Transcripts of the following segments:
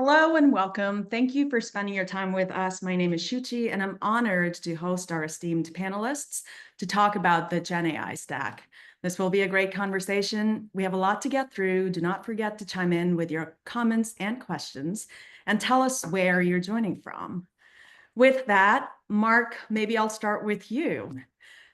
Hello and welcome. Thank you for spending your time with us. My name is Shuchi, and I'm honored to host our esteemed panelists to talk about the GenAI stack. This will be a great conversation. We have a lot to get through. Do not forget to chime in with your comments and questions and tell us where you're joining from. With that, Mark, maybe I'll start with you.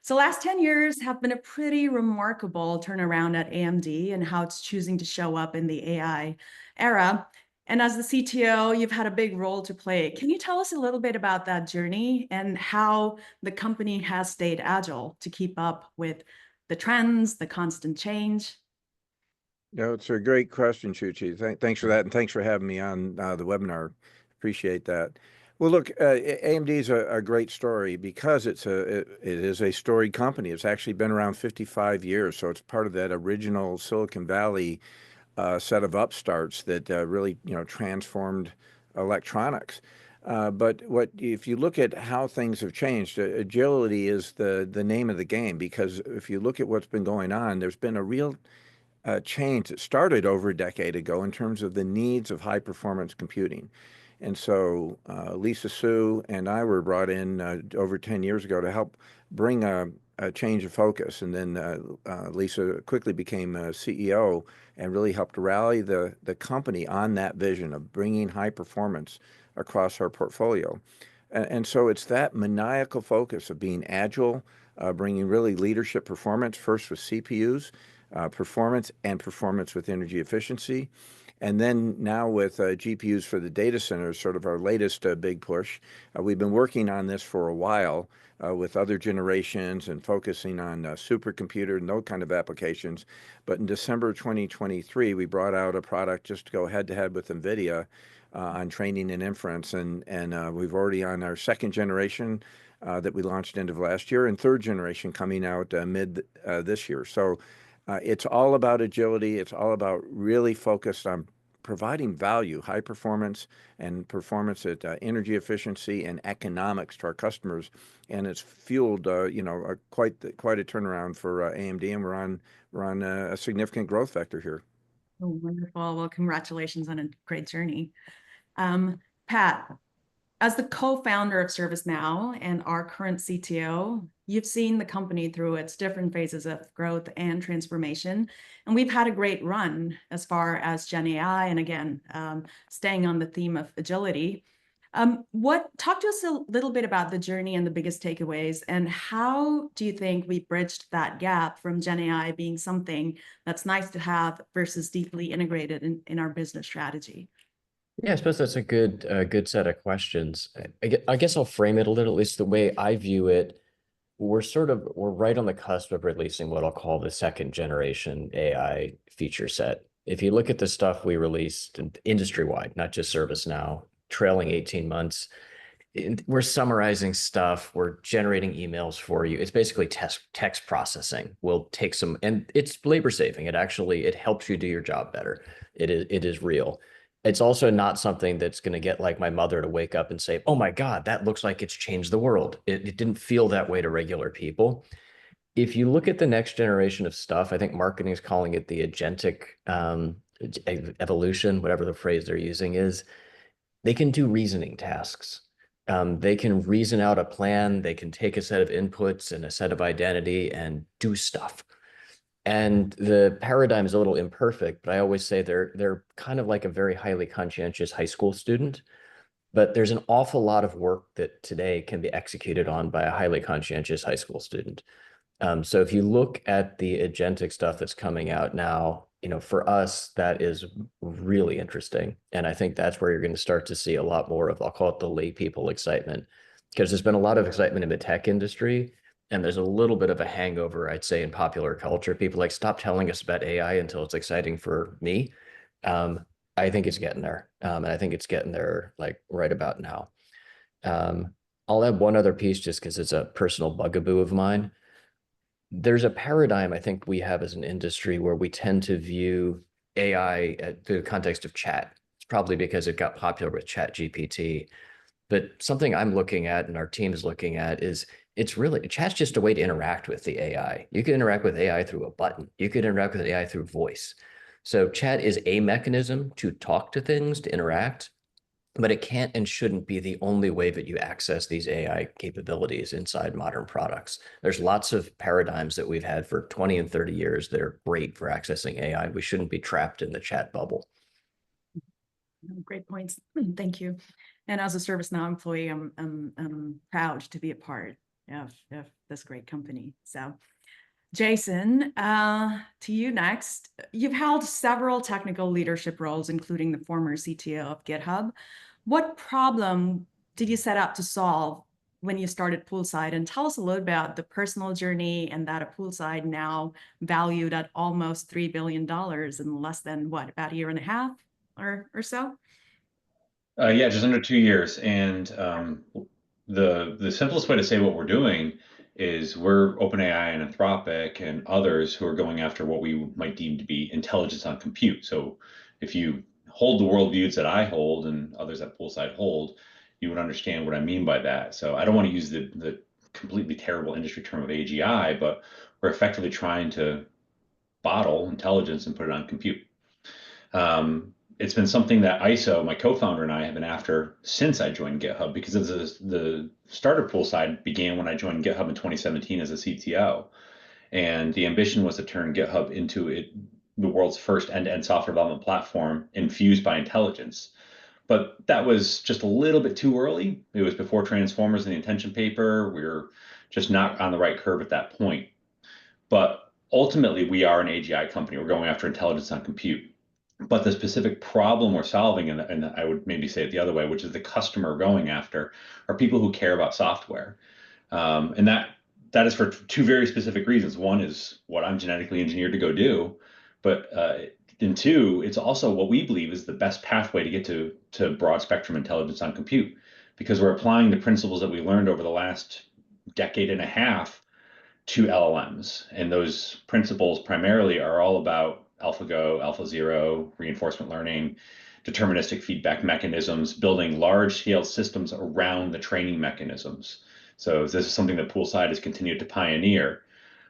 So last 10 years have been a pretty remarkable turnaround at AMD and how it's choosing to show up in the AI era. And as the CTO, you've had a big role to play. Can you tell us a little bit about that journey and how the company has stayed agile to keep up with the trends, the constant change? No, it's a great question, Chuchi. Thanks for that, and thanks for having me on the webinar. Appreciate that. Well, look, AMD is a great story because it is a storied company. It's actually been around 55 years, so it's part of that original Silicon Valley set of upstarts that really transformed electronics. But if you look at how things have changed, agility is the name of the game, because if you look at what's been going on, there's been a real change that started over a decade ago in terms of the needs of high performance computing. And so Lisa Su and I were brought in over 10 years ago to help bring a change of focus. And then Lisa quickly became CEO and really helped rally the company on that vision of bringing high performance across our portfolio. And so it's that maniacal focus of being agile, bringing really leadership performance, first with CPUs, performance with energy efficiency. And then now with GPUs for the data centers, sort of our latest big push. We've been working on this for a while with other generations and focusing on supercomputer and those kind of applications. But in December 2023, we brought out a product just to go head to head with NVIDIA on training and inference. And we've already on our second generation that we launched end of last year, and third generation coming out mid this year. So it's all about agility. It's all about really focused on providing value, high performance and performance at energy efficiency and economics to our customers. And it's fueled, quite a turnaround for AMD, and we're on a significant growth vector here. Oh, wonderful. Well, congratulations on a great journey. Pat, as the co-founder of ServiceNow and our current CTO, you've seen the company through its different phases of growth and transformation. And we've had a great run as far as GenAI, and again, staying on the theme of agility. Talk to us a little bit about the journey and the biggest takeaways, and how do you think we bridged that gap from GenAI being something that's nice to have versus deeply integrated in our business strategy? Yeah, I suppose that's a good set of questions. I guess I'll frame it a little, at least the way I view it. We're right on the cusp of releasing what I'll call the second generation AI feature set. If you look at the stuff we released industry-wide, not just ServiceNow, trailing 18 months, we're summarizing stuff, we're generating emails for you. It's basically text processing. We'll take some, and it's labor saving. It helps you do your job better. It is real. It's also not something that's going to get like my mother to wake up and say, oh my God, that looks like it's changed the world. It didn't feel that way to regular people. If you look at the next generation of stuff, I think marketing is calling it the agentic evolution, whatever the phrase they're using is. They can do reasoning tasks. They can reason out a plan. They can take a set of inputs and a set of identity and do stuff. And the paradigm is a little imperfect, but I always say they're kind of like a very highly conscientious high school student. But there's an awful lot of work that today can be executed on by a highly conscientious high school student. So if you look at the agentic stuff that's coming out now, for us, that is really interesting. And I think that's where you're going to start to see a lot more of, I'll call it the lay people excitement, because there's been a lot of excitement in the tech industry. And there's a little bit of a hangover, I'd say, in popular culture. People like, stop telling us about AI until it's exciting for me. I think it's getting there. And I think it's getting there like right about now. I'll add one other piece just because it's a personal bugaboo of mine. There's a paradigm I think we have as an industry where we tend to view AI through the context of chat. It's probably because it got popular with Chat GPT. But something I'm looking at and our team is looking at is chat's just a way to interact with the AI. You can interact with AI through a button. You can interact with AI through voice. So chat is a mechanism to talk to things, to interact, but it can't and shouldn't be the only way that you access these AI capabilities inside modern products. There's lots of paradigms that we've had for 20 and 30 years that are great for accessing AI. We shouldn't be trapped in the chat bubble. Great points. Thank you. And as a ServiceNow employee, I'm proud to be a part of this great company. So Jason, to you next. You've held several technical leadership roles, including the former CTO of GitHub. What problem did you set out to solve when you started Poolside? And tell us a little about the personal journey and that of Poolside, now valued at almost $3 billion in less than, what, about a year and a half or so? Yeah, just under 2 years. And the simplest way to say what we're doing is we're OpenAI and Anthropic and others who are going after what we might deem to be intelligence on compute. So if you hold the worldviews that I hold and others at Poolside hold, you would understand what I mean by that. So I don't want to use the completely terrible industry term of AGI, but we're effectively trying to bottle intelligence and put it on compute. It's been something that ISO, my co-founder, and I have been after since I joined GitHub, because of the starter Poolside began when I joined GitHub in 2017 as a CTO. And the ambition was to turn GitHub into the world's first end-to-end software development platform infused by intelligence. But that was just a little bit too early. It was before Transformers and the intention paper. We were just not on the right curve at that point. But ultimately, we are an AGI company. We're going after intelligence on compute. But the specific problem we're solving, and I would maybe say it the other way, which is the customer going after, are people who care about software. And that is for two very specific reasons. One is what I'm genetically engineered to go do, but and two, it's also what we believe is the best pathway to get to broad spectrum intelligence on compute, because we're applying the principles that we learned over the last decade and a half to LLMs. And those principles primarily are all about AlphaGo, AlphaZero, reinforcement learning, deterministic feedback mechanisms, building large-scale systems around the training mechanisms. So this is something that Poolside has continued to pioneer.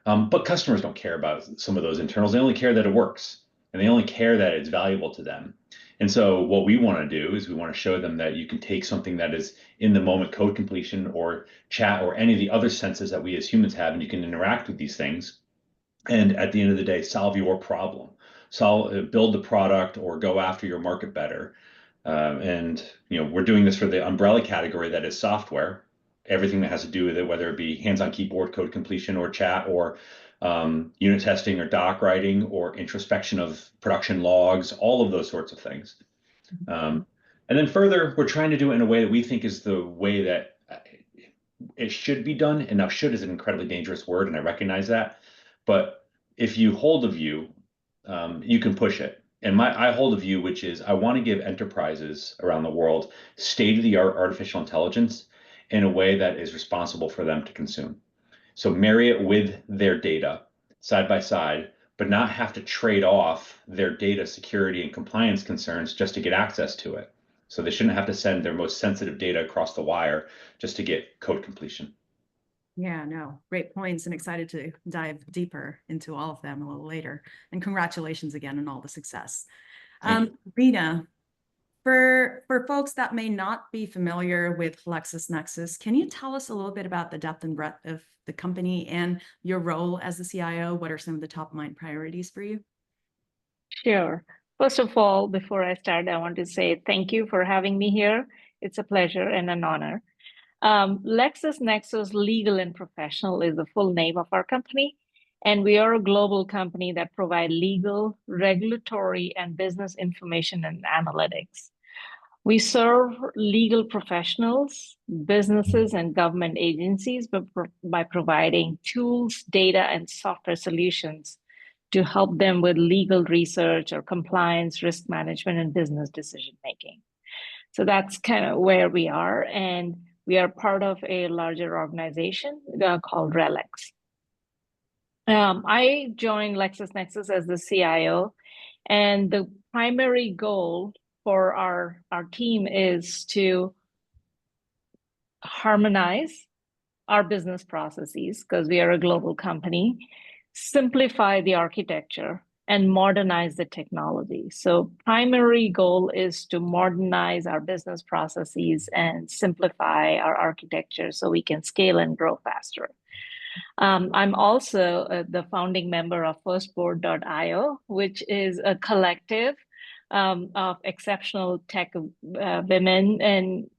But customers don't care about some of those internals. They only care that it works, and they only care that it's valuable to them. And so what we want to do is we want to show them that you can take something that is in the moment code completion or chat or any of the other senses that we as humans have, and you can interact with these things. And at the end of the day, solve your problem, build the product or go after your market better. And we're doing this for the umbrella category that is software, everything that has to do with it, whether it be hands-on keyboard code completion or chat or unit testing or doc writing or introspection of production logs, all of those sorts of things. And then further, we're trying to do it in a way that we think is the way that it should be done. And now should is an incredibly dangerous word, and I recognize that. But if you hold a view, you can push it. And I hold a view, which is I want to give enterprises around the world state-of-the-art artificial intelligence in a way that is responsible for them to consume. So marry it with their data side by side, but not have to trade off their data security and compliance concerns just to get access to it. So they shouldn't have to send their most sensitive data across the wire just to get code completion. Yeah, no, great points, and excited to dive deeper into all of them a little later. And congratulations again on all the success. Rena, for folks that may not be familiar with LexisNexis, can you tell us a little bit about the depth and breadth of the company and your role as the CIO? What are some of the top mind priorities for you? Sure. First of all, before I start, I want to say thank you for having me here. It's a pleasure and an honor. LexisNexis Legal and Professional is the full name of our company, and we are a global company that provides legal, regulatory, and business information and analytics. We serve legal professionals, businesses, and government agencies by providing tools, data, and software solutions to help them with legal research or compliance, risk management, and business decision-making. So that's kind of where we are, and we are part of a larger organization called RELX. I joined LexisNexis as the CIO, and the primary goal for our team is to harmonize our business processes, because we are a global company, simplify the architecture, and modernize the technology. So primary goal is to modernize our business processes and simplify our architecture so we can scale and grow faster. I'm also the founding member of firstboard.io, which is a collective of exceptional tech women, and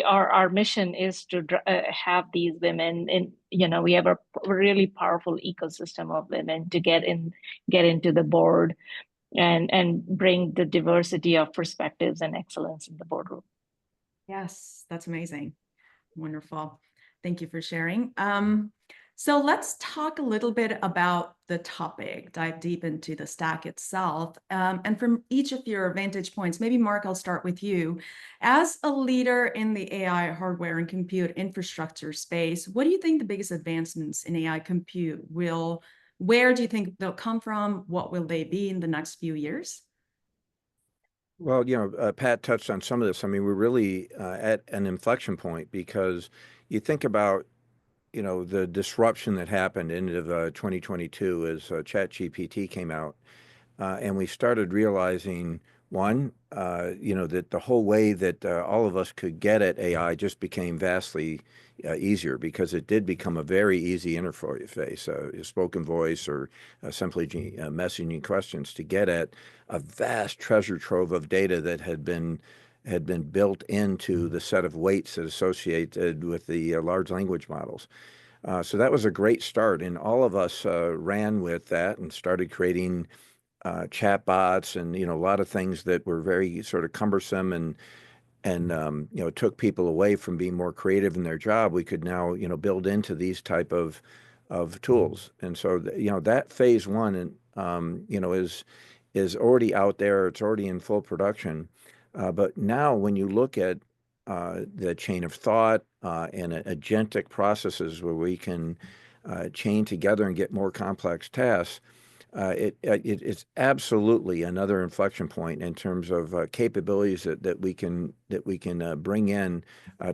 our mission is to have these women in, we have a really powerful ecosystem of women to get into the board and bring the diversity of perspectives and excellence in the boardroom. Yes, that's amazing. Wonderful. Thank you for sharing. So let's talk a little bit about the topic, dive deep into the stack itself. And from each of your vantage points, maybe Mark, I'll start with you. As a leader in the AI hardware and compute infrastructure space, what do you think the biggest advancements in AI compute where do you think they'll come from? What will they be in the next few years? Well, Pat touched on some of this. I mean, we're really at an inflection point because you think about, the disruption that happened in 2022 as ChatGPT came out. And we started realizing, one, that the whole way that all of us could get at AI just became vastly easier because it did become a very easy interface, spoken voice or simply messaging questions to get at a vast treasure trove of data that had been built into the set of weights that associated with the large language models. So that was a great start, and all of us ran with that and started creating chatbots and a lot of things that were very sort of cumbersome and took people away from being more creative in their job. We could now build into these type of tools, and so that phase one and is already out there. It's already in full production, but now when you look at the chain of thought and agentic processes where we can chain together and get more complex tasks. It's absolutely another inflection point in terms of capabilities that we can bring in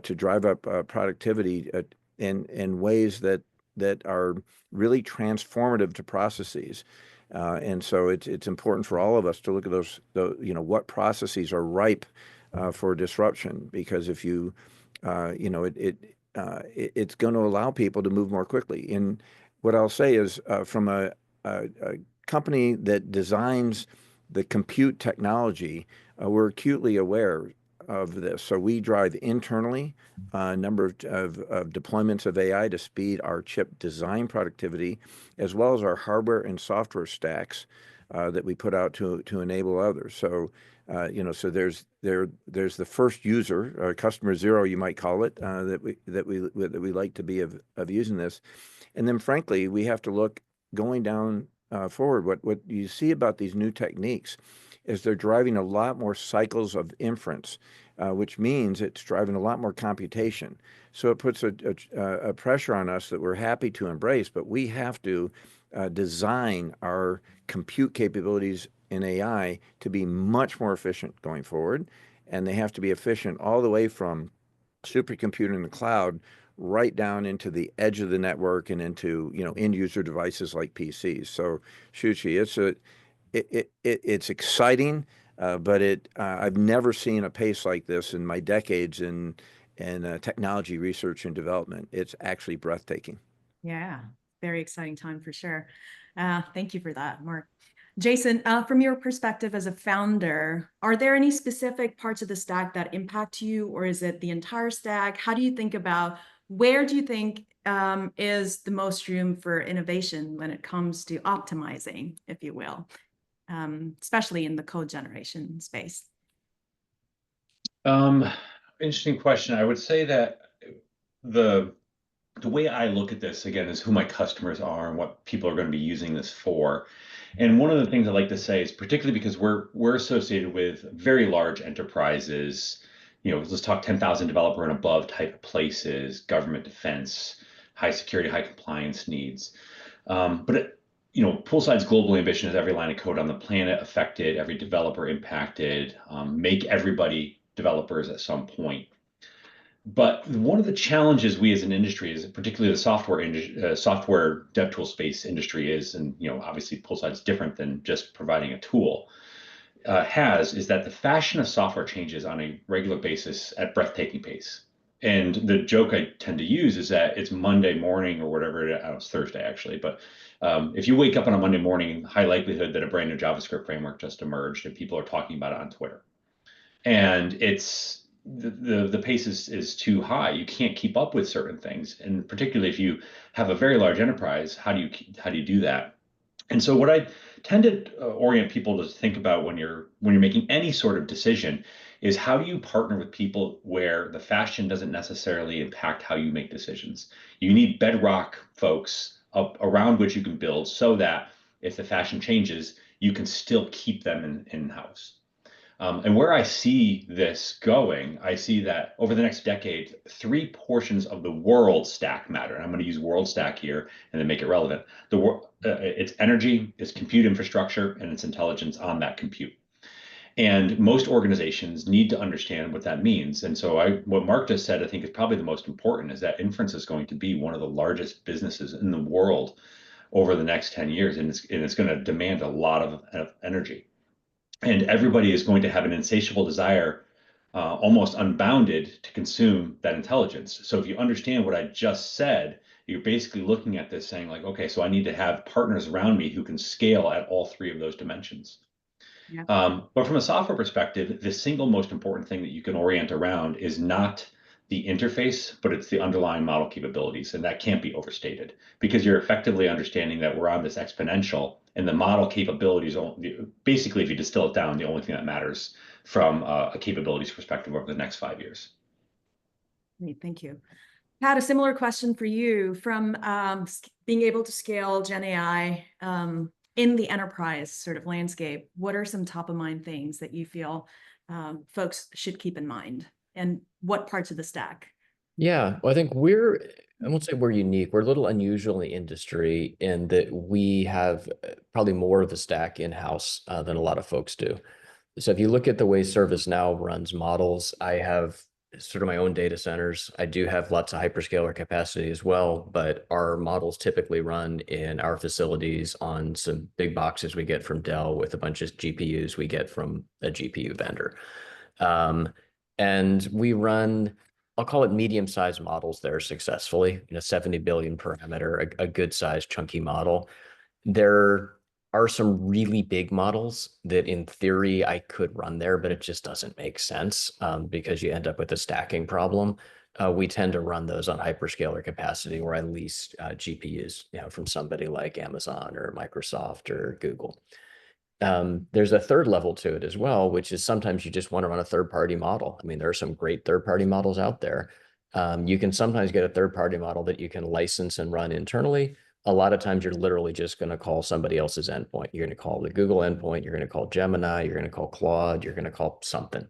to drive up productivity in ways that are really transformative to processes. And so it's important for all of us to look at those what processes are ripe for disruption, because if you it's going to allow people to move more quickly. And what I'll say is from a company that designs the compute technology, we're acutely aware of this. So we drive internally a number of deployments of AI to speed our chip design productivity, as well as our hardware and software stacks that we put out to enable others. So so there's the first user, customer zero, you might call it, that we like to be of using this, and then frankly we have to look going down forward. What you see about these new techniques is they're driving a lot more cycles of inference, which means it's driving a lot more computation. So it puts a pressure on us that we're happy to embrace, but we have to design our compute capabilities in AI to be much more efficient going forward. And they have to be efficient all the way from supercomputing in the cloud right down into the edge of the network and into end user devices like PCs. So Shuchi, it's exciting, but I've never seen a pace like this in my decades in technology research and development. It's actually breathtaking. Yeah, very exciting time for sure. Thank you for that, Mark. Jason, from your perspective as a founder, are there any specific parts of the stack that impact you, or is it the entire stack? How do you think about where do you think is the most room for innovation when it comes to optimizing, if you will, especially in the code generation space? Interesting question. I would say that the way I look at this again is who my customers are and what people are going to be using this for. And one of the things I like to say is, particularly because we're associated with very large enterprises, let's talk 10,000 developer and above type of places, government, defense, high security, high compliance needs. But Poolside's global ambition is every line of code on the planet affected, every developer impacted, make everybody developers at some point. But one of the challenges we as an industry is, particularly the software dev tool space industry is, and obviously Poolside is different than just providing a tool, is that the fashion of software changes on a regular basis at breathtaking pace. And the joke I tend to use is that it's Monday morning or whatever it's Thursday actually, but if you wake up on a Monday morning, high likelihood that a brand new JavaScript framework just emerged and people are talking about it on Twitter. And it's the pace is too high. You can't keep up with certain things, and particularly if you have a very large enterprise, how do you do that? And so what I tend to orient people to think about when you're making any sort of decision is how do you partner with people where the fashion doesn't necessarily impact how you make decisions. You need bedrock folks up around which you can build so that if the fashion changes, you can still keep them in-house. And where I see this going, I see that over the next decade, three portions of the world stack matter. And I'm going to use world stack here and then make it relevant. It's energy, it's compute infrastructure, and it's intelligence on that compute. And most organizations need to understand what that means. And so what Mark just said, I think is probably the most important, is that inference is going to be one of the largest businesses in the world over the next 10 years. And it's going to demand a lot of energy. And everybody is going to have an insatiable desire, almost unbounded, to consume that intelligence. So if you understand what I just said, you're basically looking at this saying like, okay, so I need to have partners around me who can scale at all three of those dimensions. Yeah. But from a software perspective, the single most important thing that you can orient around is not the interface, but it's the underlying model capabilities. And that can't be overstated because you're effectively understanding that we're on this exponential and the model capabilities, basically, if you distill it down, the only thing that matters from a capabilities perspective over the next 5 years. Great, thank you. Pat, a similar question for you from being able to scale GenAI in the enterprise sort of landscape. What are some top of mind things that you feel folks should keep in mind, and what parts of the stack? Yeah, well, I think I won't say we're unique. We're a little unusual in the industry in that we have probably more of the stack in-house than a lot of folks do. So if you look at the way ServiceNow runs models, I have sort of my own data centers. I do have lots of hyperscaler capacity as well, but our models typically run in our facilities on some big boxes we get from Dell with a bunch of GPUs we get from a GPU vendor. And we run, I'll call it medium-sized models there successfully, 70 billion parameter, a good sized chunky model. There are some really big models that in theory I could run there, but it just doesn't make sense because you end up with a stacking problem. We tend to run those on hyperscaler capacity or at least GPUs, from somebody like Amazon or Microsoft or Google. There's a third level to it as well, which is sometimes you just want to run a third-party model. I mean, there are some great third-party models out there. You can sometimes get a third-party model that you can license and run internally. A lot of times you're literally just going to call somebody else's endpoint. You're going to call the Google endpoint, you're going to call Gemini, you're going to call Claude, you're going to call something.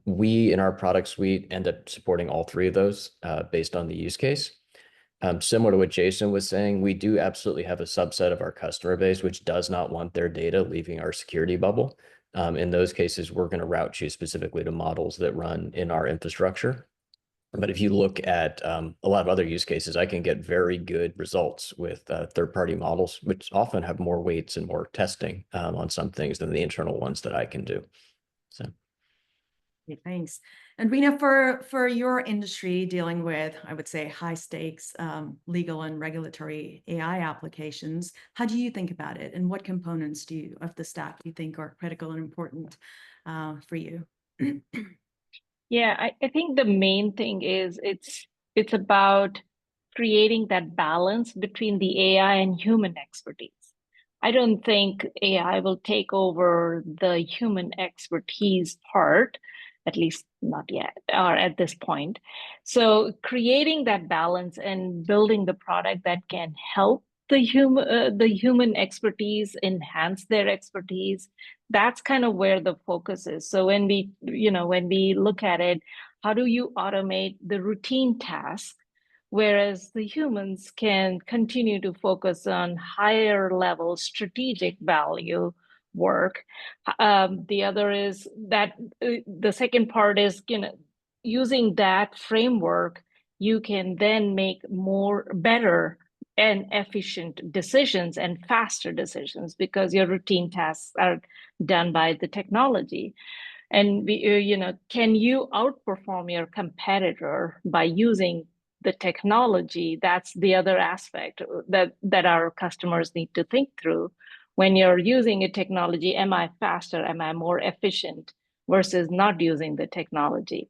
We, in our product suite, end up supporting all three of those based on the use case. Similar to what Jason was saying, we do absolutely have a subset of our customer base which does not want their data leaving our security bubble. In those cases, we're going to route you specifically to models that run in our infrastructure. But if you look at a lot of other use cases, I can get very good results with third-party models, which often have more weights and more testing on some things than the internal ones that I can do. So. Okay, thanks. And Rena, for your industry dealing with, I would say, high stakes legal and regulatory AI applications, how do you think about it? And what components of the stack do you think are critical and important for you? Yeah, I think the main thing is it's about creating that balance between the AI and human expertise. I don't think AI will take over the human expertise part, at least not yet, or at this point. So creating that balance and building the product that can help the human expertise enhance their expertise, that's kind of where the focus is. So when we look at it, how do you automate the routine tasks, whereas the humans can continue to focus on higher level strategic value work. The other is that the second part is using that framework, you can then make better and efficient decisions and faster decisions because your routine tasks are done by the technology. And can you outperform your competitor by using the technology? That's the other aspect that our customers need to think through. When you're using a technology, am I faster? Am I more efficient versus not using the technology?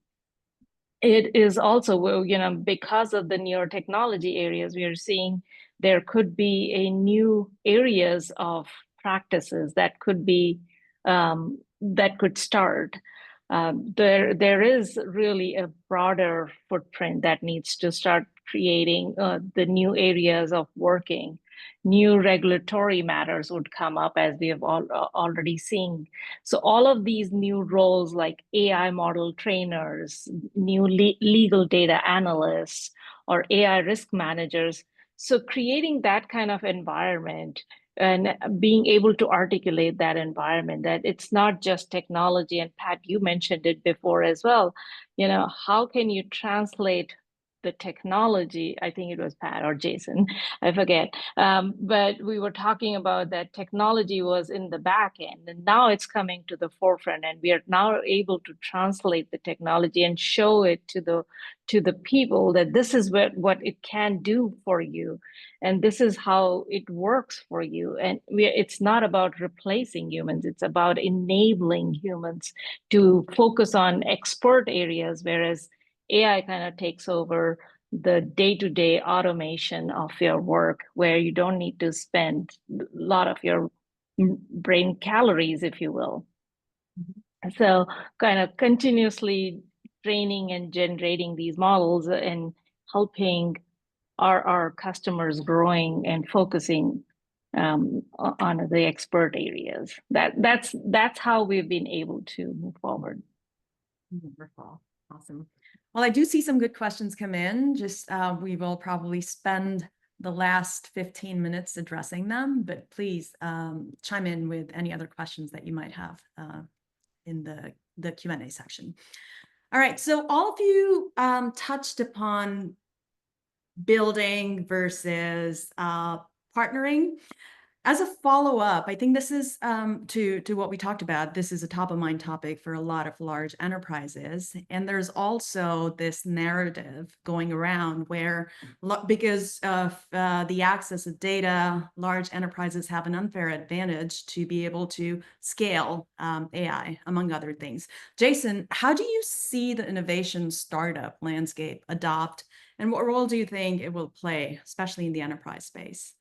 It is also, because of the newer technology areas, we are seeing there could be a new areas of practices that could be that could start. There is really a broader footprint that needs to start creating the new areas of working. New regulatory matters would come up, as we have already seen. So all of these new roles like AI model trainers, new legal data analysts, or AI risk managers. So creating that kind of environment and being able to articulate that environment, that it's not just technology. And Pat, you mentioned it before as well. How can you translate the technology? I think it was Pat or Jason, I forget. But we were talking about that technology was in the back end, and now it's coming to the forefront, and we are now able to translate the technology and show it to the people that this is what it can do for you, and this is how it works for you. And it's not about replacing humans; it's about enabling humans to focus on expert areas, whereas AI kind of takes over the day-to-day automation of your work, where you don't need to spend a lot of your brain calories, if you will. So kind of continuously training and generating these models and helping our customers growing and focusing on the expert areas. That's how we've been able to move forward. Wonderful. Awesome. Well, I do see some good questions come in. Just we will probably spend the last 15 minutes addressing them, but please chime in with any other questions that you might have in the Q&A section. All right, so all of you touched upon building versus partnering. As a follow-up, I think this is to what we talked about. This is a top of mind topic for a lot of large enterprises. And there's also this narrative going around where, because of the access of data, large enterprises have an unfair advantage to be able to scale AI, among other things. Jason, how do you see the innovation startup landscape adopt, and what role do you think it will play, especially in the enterprise space?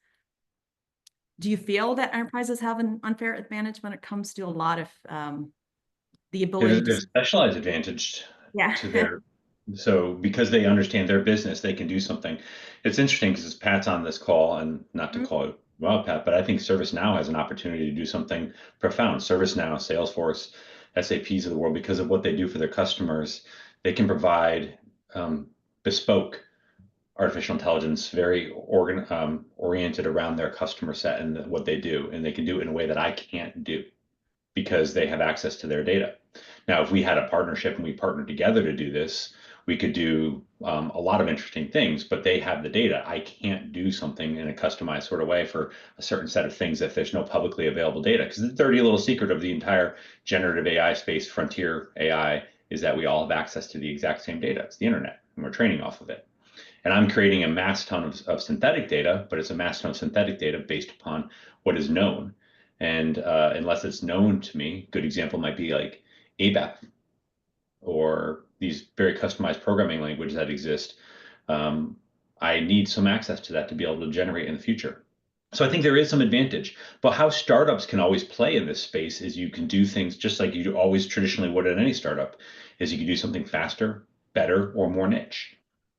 Do you feel that enterprises have an unfair advantage when it comes to a lot of the ability There's a specialized advantage Yeah. to their, so because they understand their business, they can do something. It's interesting because Pat's on this call, and not to call it, well, Pat, but I think ServiceNow has an opportunity to do something profound. ServiceNow, Salesforce, SAPs of the world, because of what they do for their customers, they can provide bespoke artificial intelligence, very oriented around their customer set and what they do. And they can do it in a way that I can't do because they have access to their data. Now, if we had a partnership and we partnered together to do this, we could do a lot of interesting things, but they have the data. I can't do something in a customized sort of way for a certain set of things if there's no publicly available data. Because the dirty little secret of the entire generative AI space, frontier AI, is that we all have access to the exact same data. It's the internet, and we're training off of it. And I'm creating a mass ton of synthetic data, but it's a mass ton of synthetic data based upon what is known. And unless it's known to me, good example might be like ABAP or these very customized programming languages that exist. I need some access to that to be able to generate in the future. So I think there is some advantage, but how startups can always play in this space is you can do things just like you always traditionally would in any startup, is you can do something faster, better, or more niche.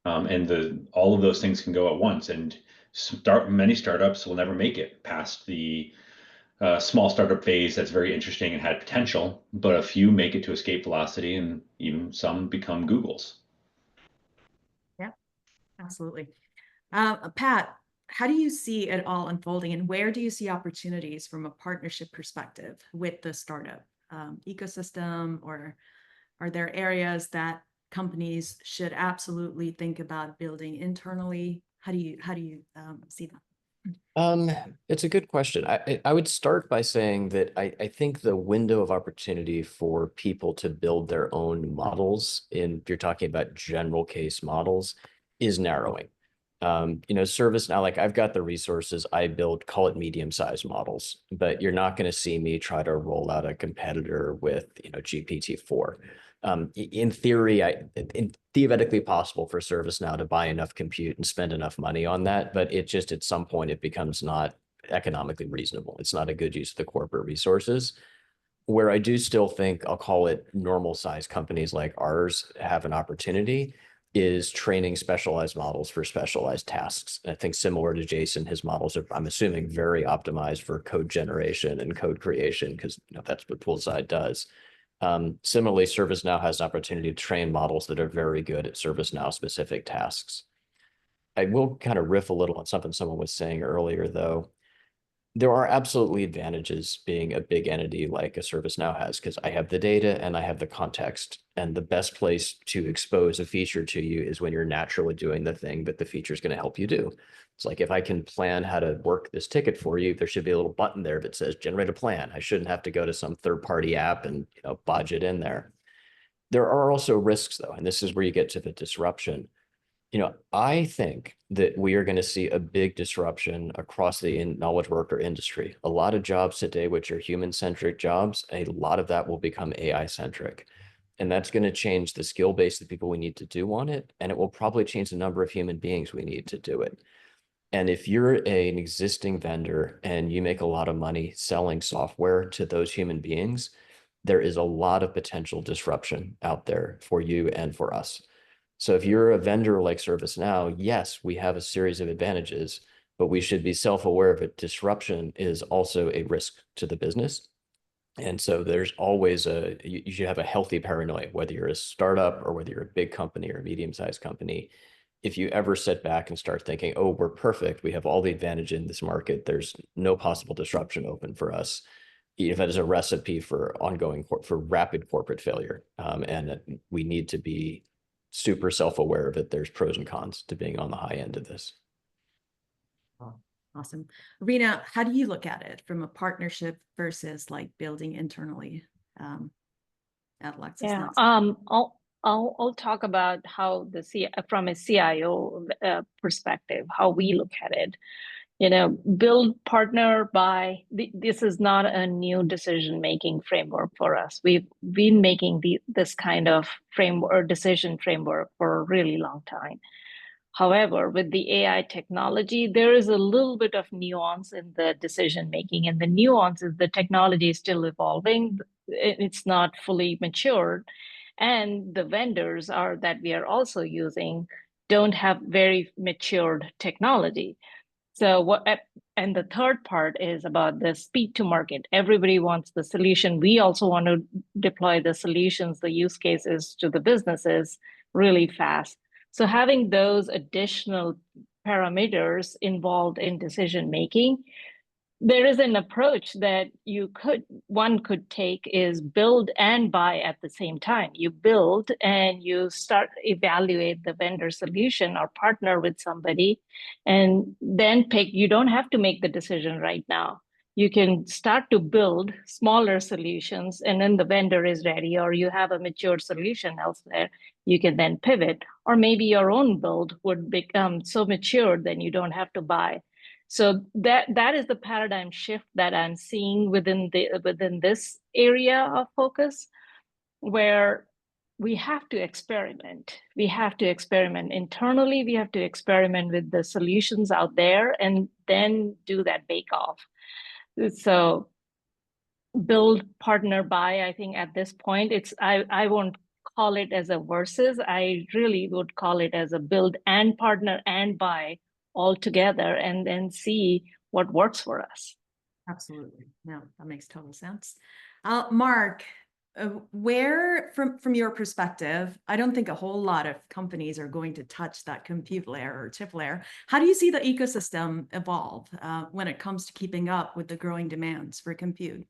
And all of those things can go at once. And many startups will never make it past the small startup phase that's very interesting and had potential, but a few make it to escape velocity, and even some become Googles. Yeah, absolutely. Pat, how do you see it all unfolding, and where do you see opportunities from a partnership perspective with the startup ecosystem, or are there areas that companies should absolutely think about building internally? How do you see that? It's a good question. I would start by saying that I think the window of opportunity for people to build their own models, if you're talking about general case models, is narrowing. ServiceNow, like I've got the resources, I build, call it medium-sized models, but you're not going to see me try to roll out a competitor with, GPT-4. In theory, it's theoretically possible for ServiceNow to buy enough compute and spend enough money on that, but it just at some point it becomes not economically reasonable. It's not a good use of the corporate resources. Where I do still think, I'll call it normal size companies like ours have an opportunity, is training specialized models for specialized tasks. And I think similar to Jason, his models are, I'm assuming, very optimized for code generation and code creation, because that's what Poolside does. Similarly, ServiceNow has an opportunity to train models that are very good at ServiceNow specific tasks. I will kind of riff a little on something someone was saying earlier, though. There are absolutely advantages being a big entity like a ServiceNow has, because I have the data and I have the context. And the best place to expose a feature to you is when you're naturally doing the thing that the feature is going to help you do. It's like, if I can plan how to work this ticket for you, there should be a little button there that says generate a plan. I shouldn't have to go to some third-party app and bodge it in there. There are also risks, though, and this is where you get to the disruption. I think that we are going to see a big disruption across the knowledge worker industry. A lot of jobs today, which are human-centric jobs, a lot of that will become AI-centric. And that's going to change the skill base of people we need to do on it. And it will probably change the number of human beings we need to do it. And if you're an existing vendor and you make a lot of money selling software to those human beings, there is a lot of potential disruption out there for you and for us. So if you're a vendor like ServiceNow, yes, we have a series of advantages, but we should be self-aware of it. Disruption is also a risk to the business. And so there's always you should have a healthy paranoia, whether you're a startup or whether you're a big company or a medium-sized company. If you ever sit back and start thinking, oh, we're perfect, we have all the advantage in this market, there's no possible disruption open for us, if that is a recipe for for rapid corporate failure. And we need to be super self-aware of it. There's pros and cons to being on the high end of this. Oh, awesome. Rena, how do you look at it from a partnership versus like building internally at LexisNexis? Yeah, I'll talk about how from a CIO perspective, how we look at it. Build, partner, buy. This is not a new decision-making framework for us. We've been making this kind of framework or decision framework for a really long time. However, with the AI technology, there is a little bit of nuance in the decision-making, and the nuance is the technology is still evolving. It's not fully matured. And the vendors that we are also using don't have very matured technology. So and the third part is about the speed to market. Everybody wants the solution. We also want to deploy the solutions, the use cases to the businesses really fast. So having those additional parameters involved in decision making, there is an approach that one could take is build and buy at the same time. You build and you start evaluate the vendor solution or partner with somebody, and then you don't have to make the decision right now. You can start to build smaller solutions, and then the vendor is ready, or you have a mature solution elsewhere, you can then pivot, or maybe your own build would become so mature then you don't have to buy. So that is the paradigm shift that I'm seeing within this area of focus, where we have to experiment. We have to experiment internally. We have to experiment with the solutions out there, and then do that bake-off. So build, partner, buy. I think at this point, I won't call it as a versus. I really would call it as a build and partner and buy all together, and then see what works for us. Absolutely. No, that makes total sense. Mark, where, from your perspective, I don't think a whole lot of companies are going to touch that compute layer or chip layer. How do you see the ecosystem evolve when it comes to keeping up with the growing demands for compute?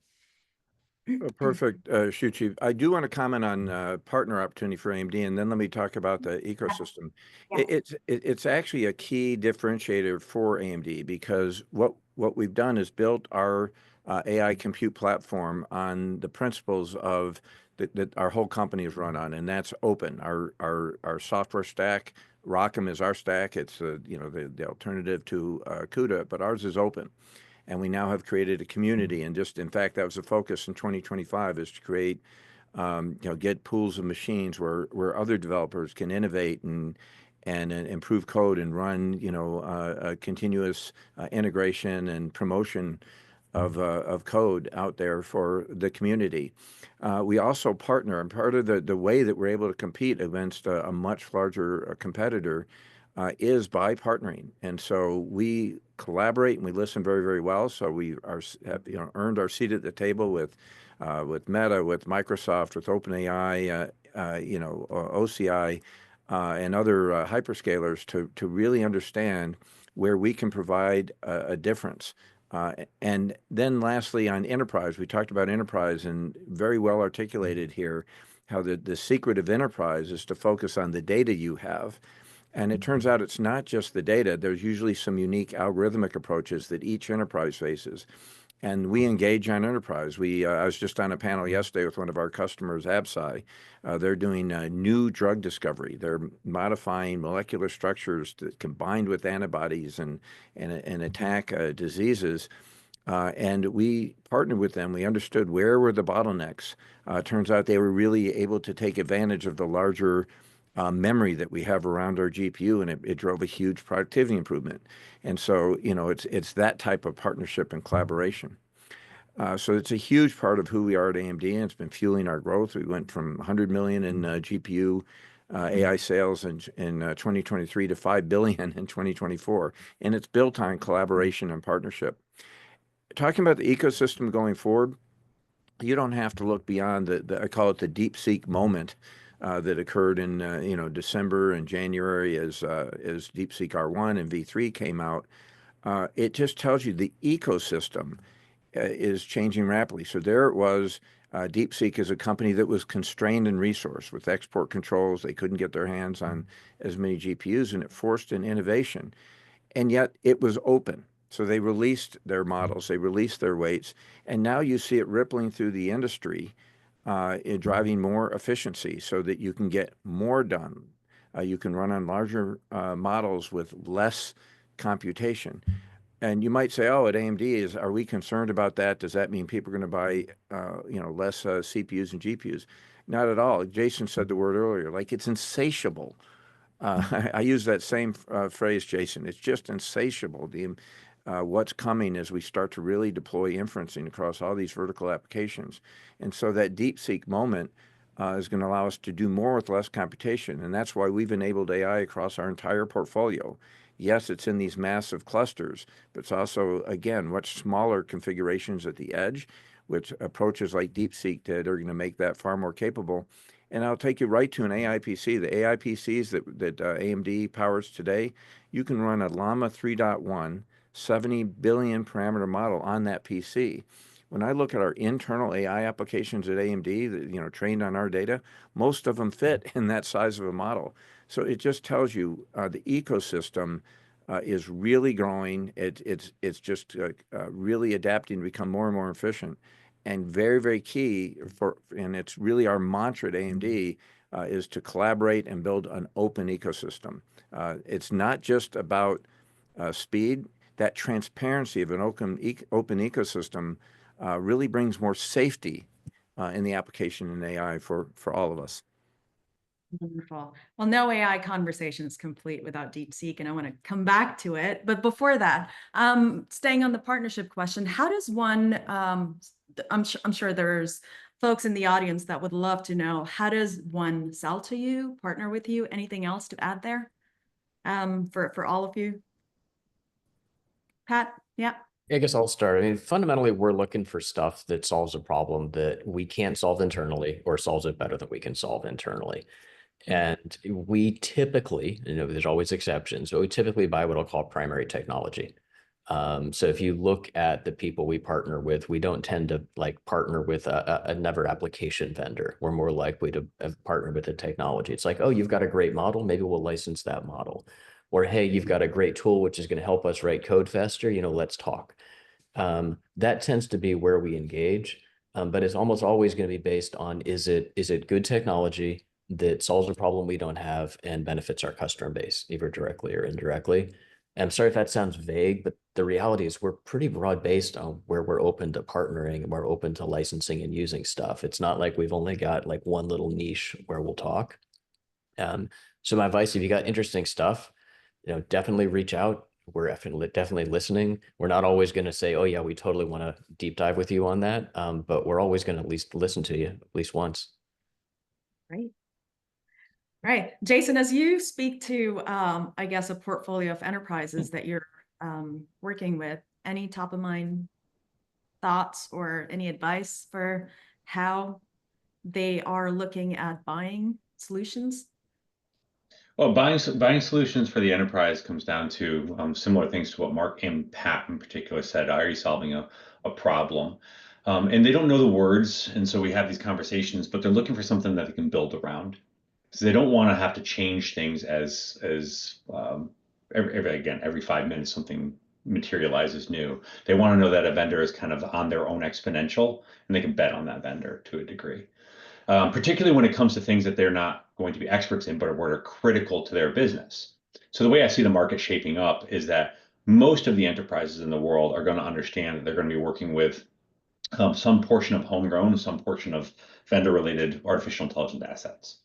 Perfect, Shuchi. I do want to comment on partner opportunity for AMD, and then let me talk about the ecosystem. Yeah. It's actually a key differentiator for AMD because what we've done is built our AI compute platform on the principles of that our whole company is run on, and that's open. Our software stack, ROCm is our stack. It's the alternative to CUDA, but ours is open. And we now have created a community, and just in fact, that was the focus in 2025 is to create, get pools of machines where other developers can innovate and improve code and run, a continuous integration and promotion of code out there for the community. We also partner, and part of the way that we're able to compete against a much larger competitor is by partnering. And so we collaborate and we listen very, very well. So we have earned our seat at the table with Meta, with Microsoft, with OpenAI, OCI, and other hyperscalers to really understand where we can provide a difference. And then lastly, on enterprise, we talked about enterprise and very well articulated here how the secret of enterprise is to focus on the data you have. And it turns out it's not just the data. There's usually some unique algorithmic approaches that each enterprise faces. And we engage on enterprise. I was just on a panel yesterday with one of our customers, Absci. They're doing new drug discovery. They're modifying molecular structures that combined with antibodies and attack diseases. And we partnered with them. We understood where were the bottlenecks. Turns out they were really able to take advantage of the larger memory that we have around our GPU, and it drove a huge productivity improvement. And so, it's that type of partnership and collaboration. So it's a huge part of who we are at AMD, and it's been fueling our growth. We went from 100 million in GPU AI sales in 2023 to 5 billion in 2024, and it's built on collaboration and partnership. Talking about the ecosystem going forward, you don't have to look beyond I call it the DeepSeek moment that occurred in December and January as DeepSeek R1 and V3 came out. It just tells you the ecosystem is changing rapidly. So there it was. DeepSeek is a company that was constrained in resource with export controls. They couldn't get their hands on as many GPUs, and it forced an innovation. And yet it was open. So they released their models, they released their weights, and now you see it rippling through the industry, driving more efficiency so that you can get more done. You can run on larger models with less computation. And you might say, oh, at AMD, are we concerned about that? Does that mean people are going to buy, less CPUs and GPUs? Not at all. Jason said the word earlier, like it's insatiable. I use that same phrase, Jason. It's just insatiable. What's coming as we start to really deploy inferencing across all these vertical applications. And so that DeepSeek moment is going to allow us to do more with less computation. And that's why we've enabled AI across our entire portfolio. Yes, it's in these massive clusters, but it's also, again, much smaller configurations at the edge, which approaches like DeepSeek did are going to make that far more capable. And I'll take you right to an AI PC. The AI PCs that AMD powers today, you can run a Llama 3.1 70 billion parameter model on that PC. When I look at our internal AI applications at AMD that trained on our data, most of them fit in that size of a model. So it just tells you the ecosystem is really growing. It's just really adapting to become more and more efficient, and very, very key and it's really our mantra at AMD is to collaborate and build an open ecosystem. It's not just about speed. That transparency of an open ecosystem really brings more safety in the application in AI for all of us. Wonderful. Well, no AI conversation is complete without DeepSeek, and I want to come back to it. But before that, staying on the partnership question, how does one, I'm sure there's folks in the audience that would love to know, how does one sell to you, partner with you? Anything else to add there for all of you? Pat, yeah. I guess I'll start. I mean, fundamentally, we're looking for stuff that solves a problem that we can't solve internally or solves it better than we can solve internally. And we typically, there's always exceptions, but we typically buy what I'll call primary technology. So if you look at the people we partner with, we don't tend to like partner with a never application vendor. We're more likely to partner with a technology. It's like, oh, you've got a great model, maybe we'll license that model. Or hey, you've got a great tool which is going to help us write code faster, let's talk. That tends to be where we engage, but it's almost always going to be based on is it good technology that solves a problem we don't have and benefits our customer base, either directly or indirectly. I'm sorry if that sounds vague, but the reality is we're pretty broad based on where we're open to partnering and we're open to licensing and using stuff. It's not like we've only got like one little niche where we'll talk. So my advice, if you got interesting stuff, definitely reach out. We're definitely listening. We're not always going to say, oh yeah, we totally want to deep dive with you on that. But we're always going to at least listen to you at least once. Great. Right. Jason, as you speak to, I guess, a portfolio of enterprises that you're working with, any top of mind thoughts or any advice for how they are looking at buying solutions? Well, buying solutions for the enterprise comes down to similar things to what Mark and Pat in particular said. Are you solving a problem? And they don't know the words, and so we have these conversations, but they're looking for something that they can build around. So they don't want to have to change things as every 5 minutes something materializes new. They want to know that a vendor is kind of on their own exponential, and they can bet on that vendor to a degree. Particularly when it comes to things that they're not going to be experts in, but are critical to their business. So the way I see the market shaping up is that most of the enterprises in the world are going to understand that they're going to be working with some portion of homegrown, some portion of vendor-related artificial intelligence assets.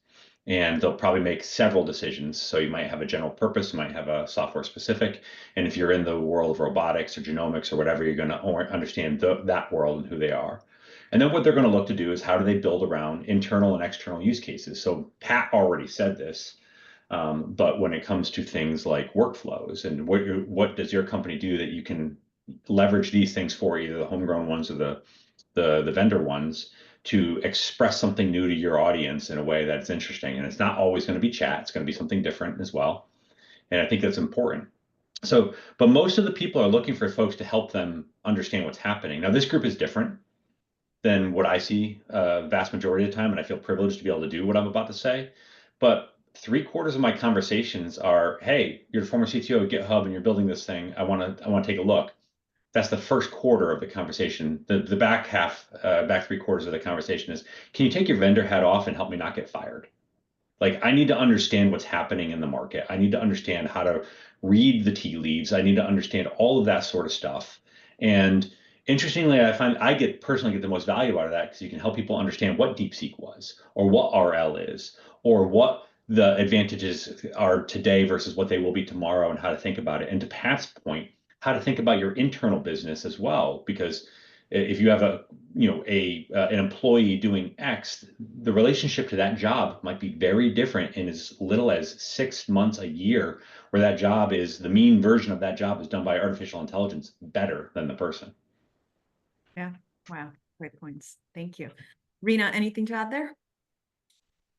And they'll probably make several decisions. So you might have a general purpose, you might have a software specific. And if you're in the world of robotics or genomics or whatever, you're going to understand that world and who they are. And then what they're going to look to do is how do they build around internal and external use cases? So Pat already said this, but when it comes to things like workflows and what does your company do that you can leverage these things for, either the homegrown ones or the vendor ones, to express something new to your audience in a way that's interesting. And it's not always going to be chat. It's going to be something different as well. And I think that's important. So, but most of the people are looking for folks to help them understand what's happening. Now, this group is different than what I see vast majority of the time, and I feel privileged to be able to do what I'm about to say. But 3/4 of my conversations are, hey, you're the former CTO of GitHub and you're building this thing. I want to take a look. That's the first quarter of the conversation. The back 3/4 of the conversation is, can you take your vendor hat off and help me not get fired? Like, I need to understand what's happening in the market. I need to understand how to read the tea leaves. I need to understand all of that sort of stuff. And interestingly, I find I personally get the most value out of that because you can help people understand what DeepSeek was, or what RL is, or what the advantages are today versus what they will be tomorrow, and how to think about it. And to Pat's point, how to think about your internal business as well, because if you have an employee doing X, the relationship to that job might be very different in as little as 6 months, a year, where that job is the mean version of that job is done by artificial intelligence better than the person. Yeah. Wow. Great points. Thank you. Rena, anything to add there?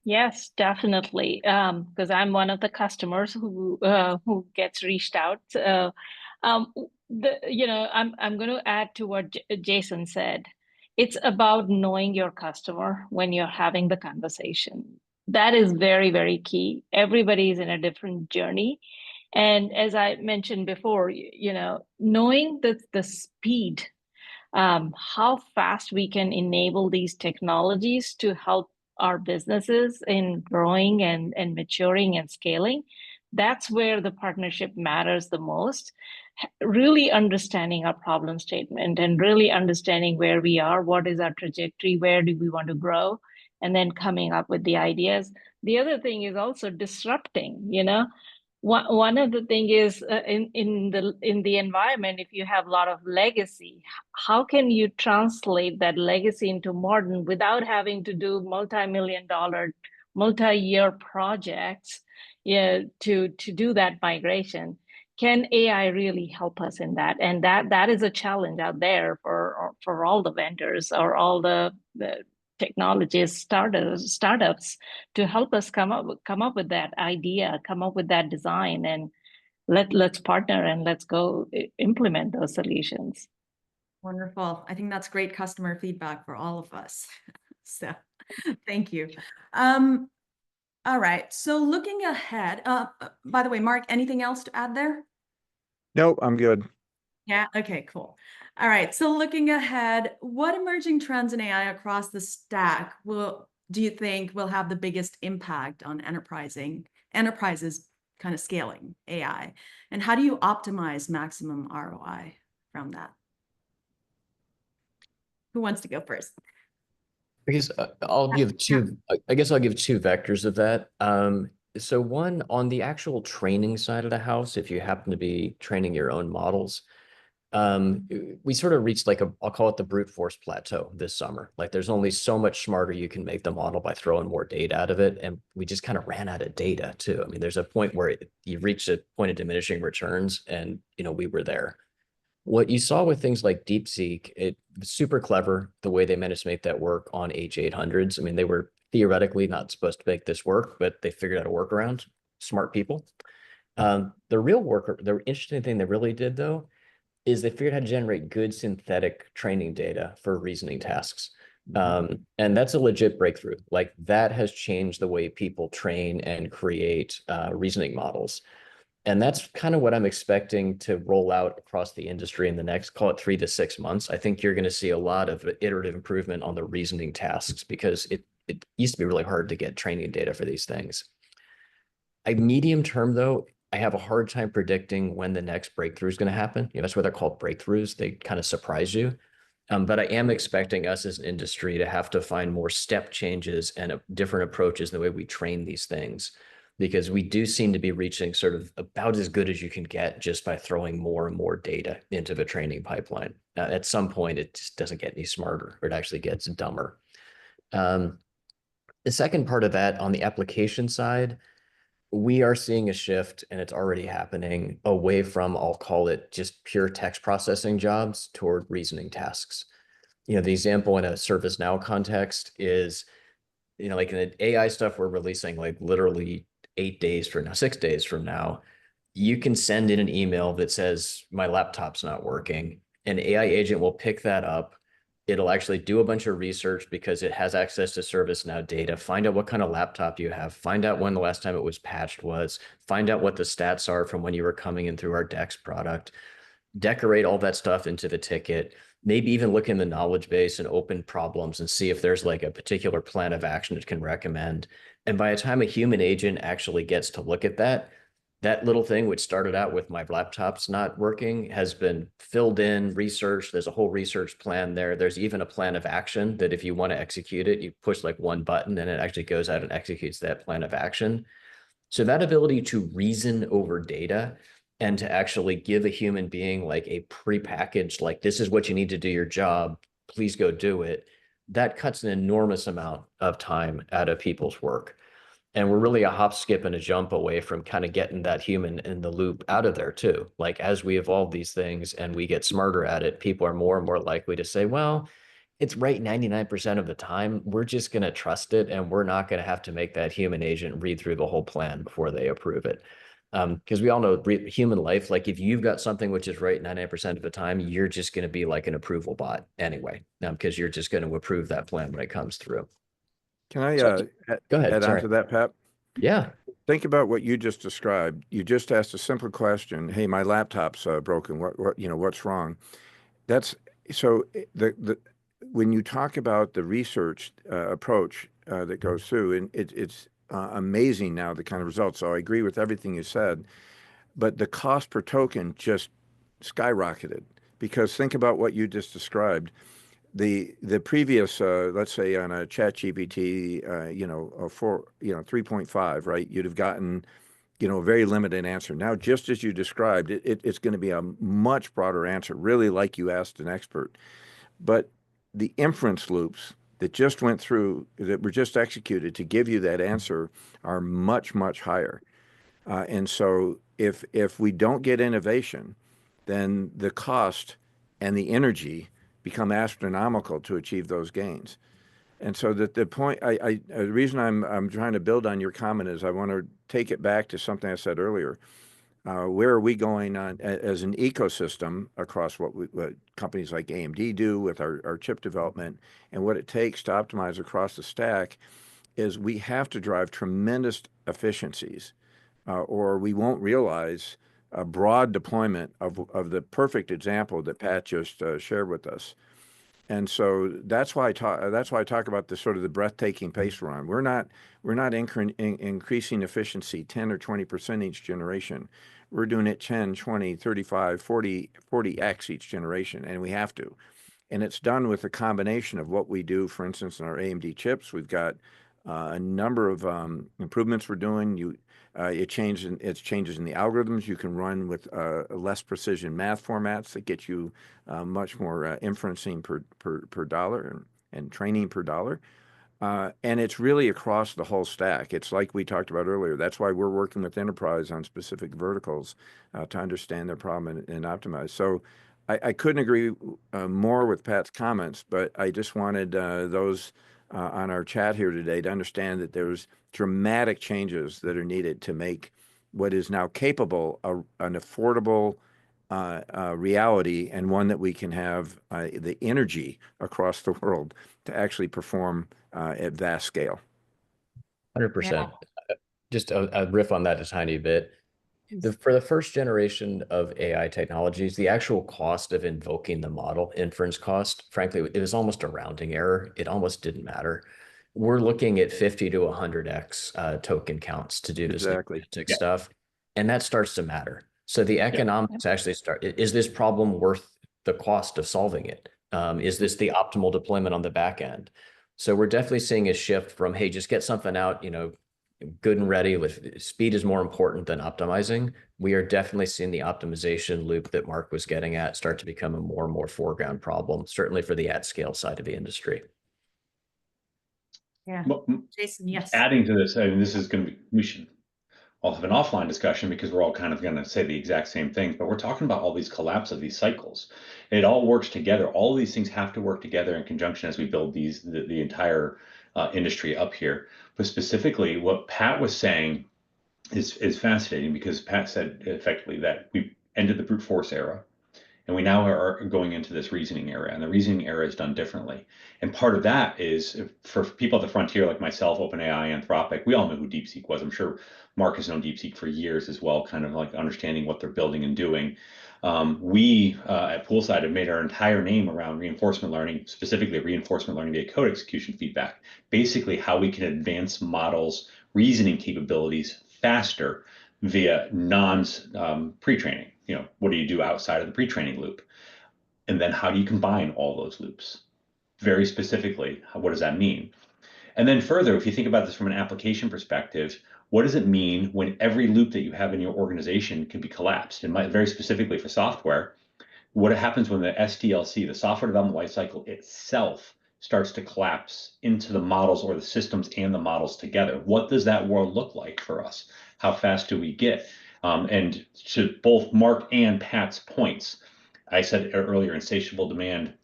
Yes, definitely. Because I'm one of the customers who gets reached out. I'm going to add to what Jason said. It's about knowing your customer when you're having the conversation. That is very, very key. Everybody is in a different journey. And as I mentioned before, knowing the speed, how fast we can enable these technologies to help our businesses in growing and maturing and scaling, that's where the partnership matters the most. Really understanding our problem statement and really understanding where we are, what is our trajectory, where do we want to grow, and then coming up with the ideas. The other thing is also disrupting, one of the thing is in the environment, if you have a lot of legacy, how can you translate that legacy into modern without having to do multi-million-dollar, multi-year projects to do that migration? Can AI really help us in that? And that is a challenge out there for all the vendors or all the technologies, startups to help us come up with that idea, come up with that design, and let's partner and let's go implement those solutions. Wonderful. I think that's great customer feedback for all of us. So thank you. All right. So looking ahead, by the way, Mark, anything else to add there? Nope, I'm good. Yeah. Okay, cool. All right. So looking ahead, what emerging trends in AI across the stack do you think will have the biggest impact on enterprises kind of scaling AI? And how do you optimize maximum ROI from that? Who wants to go first? I guess I'll give two. I guess I'll give two vectors of that. So one on the actual training side of the house, if you happen to be training your own models, we sort of reached like I'll call it the brute force plateau this summer. Like there's only so much smarter you can make the model by throwing more data out of it, and we just kind of ran out of data too. I mean, there's a point where you reach a point of diminishing returns, and we were there. What you saw with things like DeepSeek, it was super clever the way they managed to make that work on H800s. I mean, they were theoretically not supposed to make this work, but they figured out a workaround. Smart people. The interesting thing they really did though, is they figured out how to generate good synthetic training data for reasoning tasks. And that's a legit breakthrough. Like that has changed the way people train and create reasoning models. And that's kind of what I'm expecting to roll out across the industry in the next, call it 3 to 6 months. I think you're going to see a lot of iterative improvement on the reasoning tasks because it used to be really hard to get training data for these things. Medium term, though, I have a hard time predicting when the next breakthrough is going to happen. That's why they're called breakthroughs. They kind of surprise you. But I am expecting us as an industry to have to find more step changes and different approaches in the way we train these things, because we do seem to be reaching sort of about as good as you can get just by throwing more and more data into the training pipeline. At some point, it just doesn't get any smarter, or it actually gets dumber. The second part of that, on the application side, we are seeing a shift, and it's already happening, away from, I'll call it just pure text processing jobs toward reasoning tasks. The example in a ServiceNow context is, like in the AI stuff we're releasing, like literally 8 days from now, 6 days from now, you can send in an email that says, my laptop's not working. An AI agent will pick that up. It'll actually do a bunch of research because it has access to ServiceNow data, find out what kind of laptop you have, find out when the last time it was patched was, find out what the stats are from when you were coming in through our Dex product, decorate all that stuff into the ticket, maybe even look in the knowledge base and open problems and see if there's like a particular plan of action it can recommend. And by the time a human agent actually gets to look at that, that little thing, which started out with my laptop's not working, has been filled in, researched. There's a whole research plan there. There's even a plan of action that if you want to execute it, you push like one button and it actually goes out and executes that plan of action. So that ability to reason over data and to actually give a human being like a prepackaged, like, this is what you need to do your job, please go do it, that cuts an enormous amount of time out of people's work. And we're really a hop, skip, and a jump away from kind of getting that human in the loop out of there too. Like as we evolve these things and we get smarter at it, people are more and more likely to say, well, it's right 99% of the time. We're just going to trust it, and we're not going to have to make that human agent read through the whole plan before they approve it. Because we all know human life, like if you've got something which is right 99% of the time, you're just going to be like an approval bot anyway, because you're just going to approve that plan when it comes through. Can I go ahead. add on to that, Pat? Yeah. Think about what you just described. You just asked a simple question. Hey, my laptop's broken. What's wrong? That's so when you talk about the research approach that goes through, and it's amazing now, the kind of results. So I agree with everything you said, but the cost per token just skyrocketed, because think about what you just described. The previous, let's say on a ChatGPT, 3.5, right? You'd have gotten, a very limited answer. Now, just as you described, it's going to be a much broader answer, really like you asked an expert. But the inference loops that just went through, that were just executed to give you that answer, are much, much higher. And so if we don't get innovation, then the cost and the energy become astronomical to achieve those gains. And so that the point, the reason I'm trying to build on your comment is I want to take it back to something I said earlier. Where are we going on as an ecosystem across what companies like AMD do with our chip development, and what it takes to optimize across the stack is we have to drive tremendous efficiencies, or we won't realize a broad deployment of the perfect example that Pat just shared with us. And so that's why I talk about the sort of the breathtaking pace we're on. We're not increasing efficiency 10 or 20% each generation. We're doing it 10, 20, 35, 40x each generation, and we have to. And it's done with a combination of what we do, for instance, in our AMD chips. We've got a number of improvements we're doing. It's changes in the algorithms. You can run with less precision math formats that get you much more inferencing per dollar and training per dollar. And it's really across the whole stack. It's like we talked about earlier. That's why we're working with enterprise on specific verticals to understand their problem and optimize. So I couldn't agree more with Pat's comments, but I just wanted those on our chat here today to understand that there's dramatic changes that are needed to make what is now capable an affordable reality, and one that we can have the energy across the world to actually perform at vast scale. 100%. Just a riff on that a tiny bit. For the first generation of AI technologies, the actual cost of invoking the model, inference cost, frankly, it was almost a rounding error. It almost didn't matter. We're looking at 50 to 100x token counts to do this semantic stuff, and that starts to matter. So the economics actually start. Is this problem worth the cost of solving it? Is this the optimal deployment on the back end? So we're definitely seeing a shift from, hey, just get something out, good and ready. With speed is more important than optimizing. We are definitely seeing the optimization loop that Mark was getting at start to become a more and more foreground problem, certainly for the at-scale side of the industry. Yeah. Well, Jason, yes. adding to this, this is going to be, we should all have an offline discussion because we're all kind of going to say the exact same thing, but we're talking about all these collapse of these cycles. It all works together. All of these things have to work together in conjunction as we build the entire industry up here. But specifically, what Pat was saying is fascinating, because Pat said effectively that we ended the brute force era, and we now are going into this reasoning era, and the reasoning era is done differently. And part of that is, for people at the frontier like myself, OpenAI, Anthropic, we all know who DeepSeek was. I'm sure Mark has known DeepSeek for years as well, kind of like understanding what they're building and doing. We at Poolside have made our entire name around reinforcement learning, specifically reinforcement learning via code execution feedback, basically how we can advance models' reasoning capabilities faster via pre-training. What do you do outside of the pre-training loop? And then how do you combine all those loops? Very specifically, what does that mean? And then further, if you think about this from an application perspective, what does it mean when every loop that you have in your organization can be collapsed? And very specifically for software, what happens when the SDLC, the software development lifecycle itself, starts to collapse into the models or the systems and the models together? What does that world look like for us? How fast do we get? And to both Mark and Pat's points, I said earlier, insatiable demand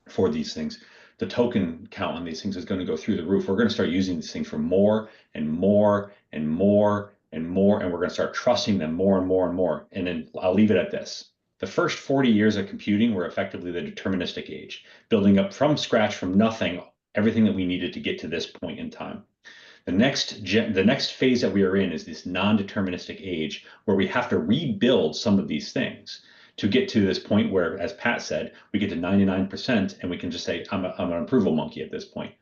for these things. The token count on these things is going to go through the roof. We're going to start using these things for more and more and more and more, and we're going to start trusting them more and more and more. And then I'll leave it at this. The first 40 years of computing were effectively the deterministic age, building up from scratch, from nothing, everything that we needed to get to this point in time. The next phase that we are in is this non-deterministic age, where we have to rebuild some of these things to get to this point where, as Pat said, we get to 99% and we can just say, I'm an approval monkey at this point.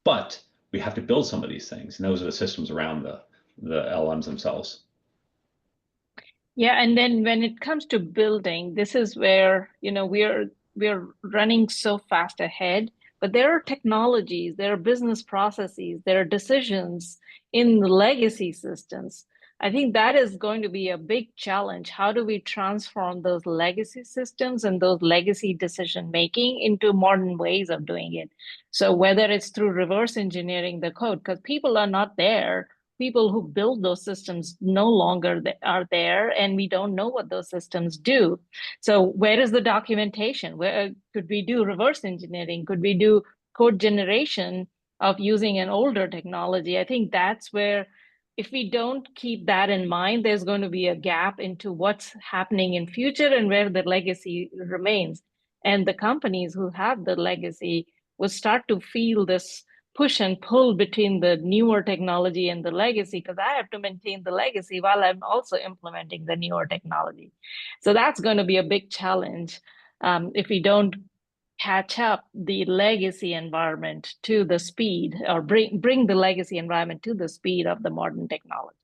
But we have to build some of these things, and those are the systems around the LLMs themselves. Yeah, and then when it comes to building, this is where we're running so fast ahead. But there are technologies, there are business processes, there are decisions in the legacy systems. I think that is going to be a big challenge. How do we transform those legacy systems and those legacy decision making into modern ways of doing it? So whether it's through reverse engineering the code, because people are not there. People who build those systems no longer are there, and we don't know what those systems do. So where is the documentation? Where could we do reverse engineering? Could we do code generation of using an older technology? I think that's where, if we don't keep that in mind, there's going to be a gap into what's happening in future and where the legacy remains. And the companies who have the legacy will start to feel this push and pull between the newer technology and the legacy, because I have to maintain the legacy while I'm also implementing the newer technology. So that's going to be a big challenge if we don't catch up the legacy environment to the speed, or bring the legacy environment to the speed of the modern technology.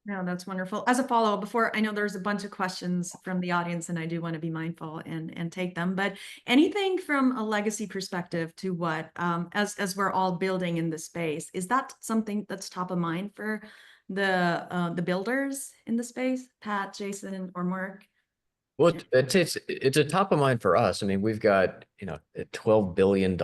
No, that's wonderful. As a follow-up, before, I know there's a bunch of questions from the audience, and I do want to be mindful and take them, but anything from a legacy perspective to what, as we're all building in this space, is that something that's top of mind for the builders in the space? Pat, Jason, or Mark? Well, it's a top of mind for us. I mean, we've got, a $12 billion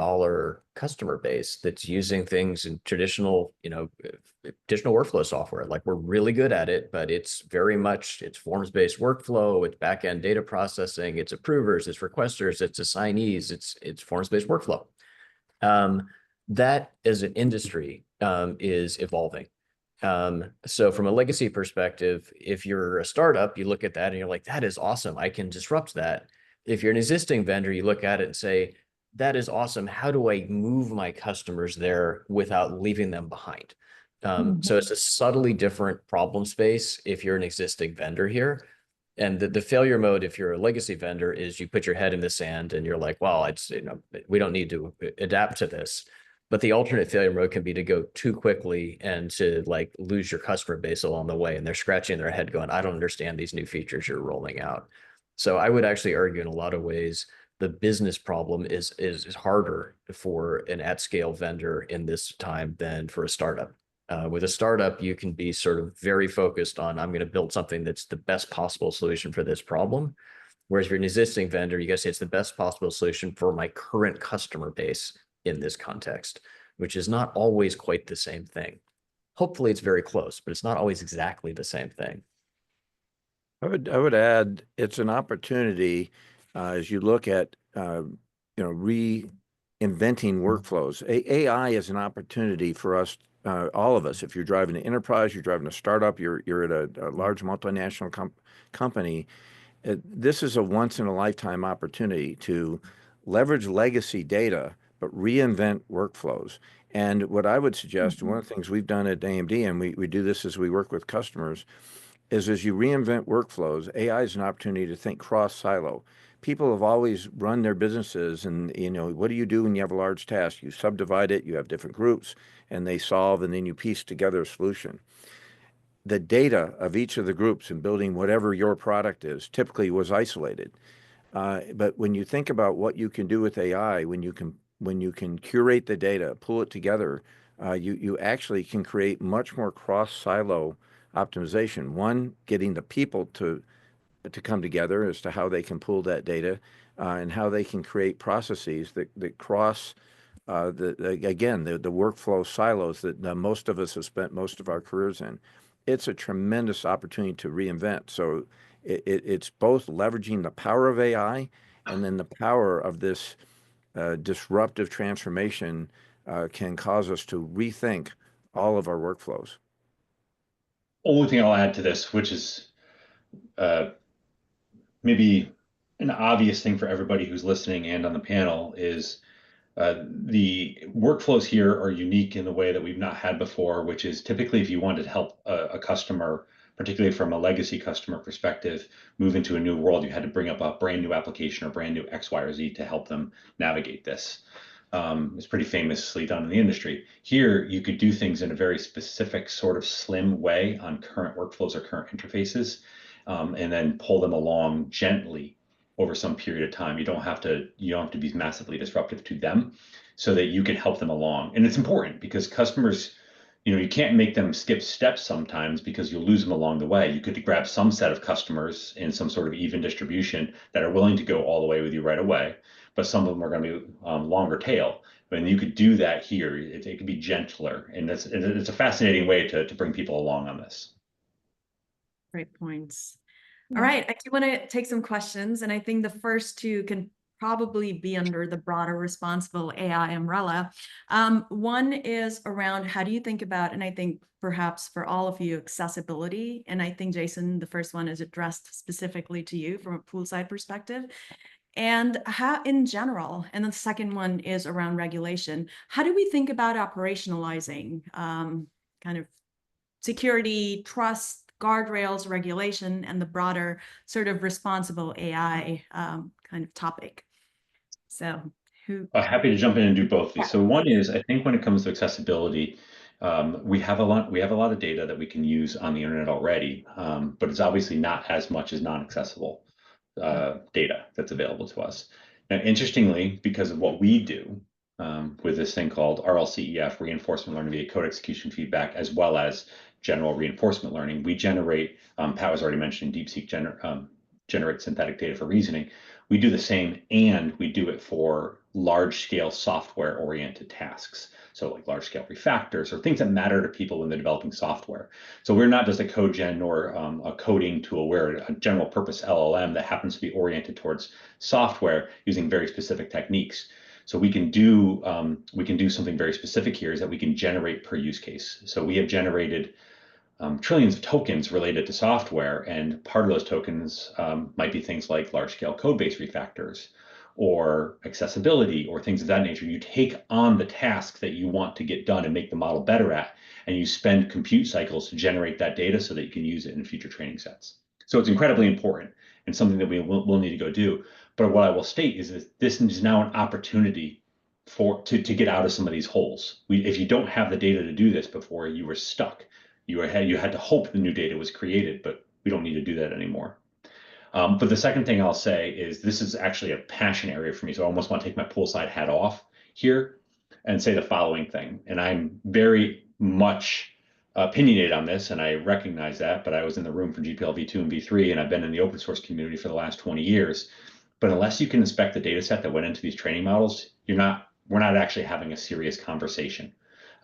customer base that's using things in traditional workflow software. Like, we're really good at it, but it's forms-based workflow, it's back-end data processing, it's approvers, it's requesters, it's assignees, it's forms-based workflow. That as an industry is evolving. So from a legacy perspective, if you're a startup, you look at that and you're like, that is awesome, I can disrupt that. If you're an existing vendor, you look at it and say, that is awesome, how do I move my customers there without leaving them behind? So it's a subtly different problem space if you're an existing vendor here. And the failure mode, if you're a legacy vendor, is you put your head in the sand and you're like, well, we don't need to adapt to this. But the alternate failure mode can be to go too quickly and to lose your customer base along the way. And they're scratching their head going, I don't understand these new features you're rolling out. So I would actually argue in a lot of ways, the business problem is harder for an at-scale vendor in this time than for a startup. With a startup, you can be sort of very focused on, I'm going to build something that's the best possible solution for this problem. Whereas if you're an existing vendor, you got to say it's the best possible solution for my current customer base in this context, which is not always quite the same thing. Hopefully it's very close, but it's not always exactly the same thing. I would add, it's an opportunity as you look at reinventing workflows. AI is an opportunity for us, all of us. If you're driving an enterprise, you're driving a startup, you're at a large multinational company. This is a once-in-a-lifetime opportunity to leverage legacy data, but reinvent workflows. And what I would suggest, one of the things we've done at AMD, and we do this as we work with customers, is as you reinvent workflows, AI is an opportunity to think cross-silo. People have always run their businesses, and what do you do when you have a large task? You subdivide it, you have different groups, and they solve, and then you piece together a solution. The data of each of the groups in building whatever your product is typically was isolated. But when you think about what you can do with AI, when you can curate the data, pull it together, you actually can create much more cross-silo optimization. One, getting the people to come together as to how they can pull that data and how they can create processes that cross the workflow silos that most of us have spent most of our careers in. It's a tremendous opportunity to reinvent. So it's both leveraging the power of AI and then the power of this disruptive transformation can cause us to rethink all of our workflows. Only thing I'll add to this, which is maybe an obvious thing for everybody who's listening and on the panel, is the workflows here are unique in the way that we've not had before, which is typically if you wanted to help a customer, particularly from a legacy customer perspective, move into a new world, you had to bring up a brand new application or brand new X, Y, or Z to help them navigate this. It's pretty famously done in the industry. Here, you could do things in a very specific sort of slim way on current workflows or current interfaces, and then pull them along gently over some period of time. You don't have to be massively disruptive to them, so that you can help them along. And it's important because customers, you can't make them skip steps sometimes because you'll lose them along the way. You could grab some set of customers in some sort of even distribution that are willing to go all the way with you right away, but some of them are going to be longer tail. And you could do that here. It could be gentler, and it's a fascinating way to bring people along on this. Great points. All right, I do want to take some questions, and I think the first two can probably be under the broader responsible AI umbrella. One is around how do you think about, and I think perhaps for all of you, accessibility. And I think, Jason, the first one is addressed specifically to you from a poolside perspective. And how in general, and the second one is around regulation. How do we think about operationalizing kind of security, trust, guardrails, regulation, and the broader sort of responsible AI kind of topic? So who? Happy to jump in and do both of these. So one is, I think when it comes to accessibility, we have a lot of data that we can use on the internet already, but it's obviously not as much as non-accessible data that's available to us. Now, interestingly, because of what we do with this thing called RLCEF, reinforcement learning via code execution feedback, as well as general reinforcement learning, we generate, Pat was already mentioning DeepSeek generate synthetic data for reasoning. We do the same, and we do it for large-scale software-oriented tasks. So like large-scale refactors or things that matter to people when they're developing software. So we're not just a code gen or a coding tool. We're a general purpose LLM that happens to be oriented towards software using very specific techniques. So we can do something very specific here, is that we can generate per use case. So we have generated trillions of tokens related to software, and part of those tokens might be things like large-scale code-based refactors or accessibility or things of that nature. You take on the task that you want to get done and make the model better at, and you spend compute cycles to generate that data so that you can use it in future training sets. So it's incredibly important and something that we'll need to go do. But what I will state is that this is now an opportunity to get out of some of these holes. If you don't have the data to do this before, you were stuck. You had to hope the new data was created, but we don't need to do that anymore. But the second thing I'll say is this is actually a passion area for me. So I almost want to take my poolside hat off here and say the following thing. And I'm very much opinionated on this, and I recognize that, but I was in the room for GPL v2 and v3, and I've been in the open source community for the last 20 years. But unless you can inspect the data set that went into these training models, we're not actually having a serious conversation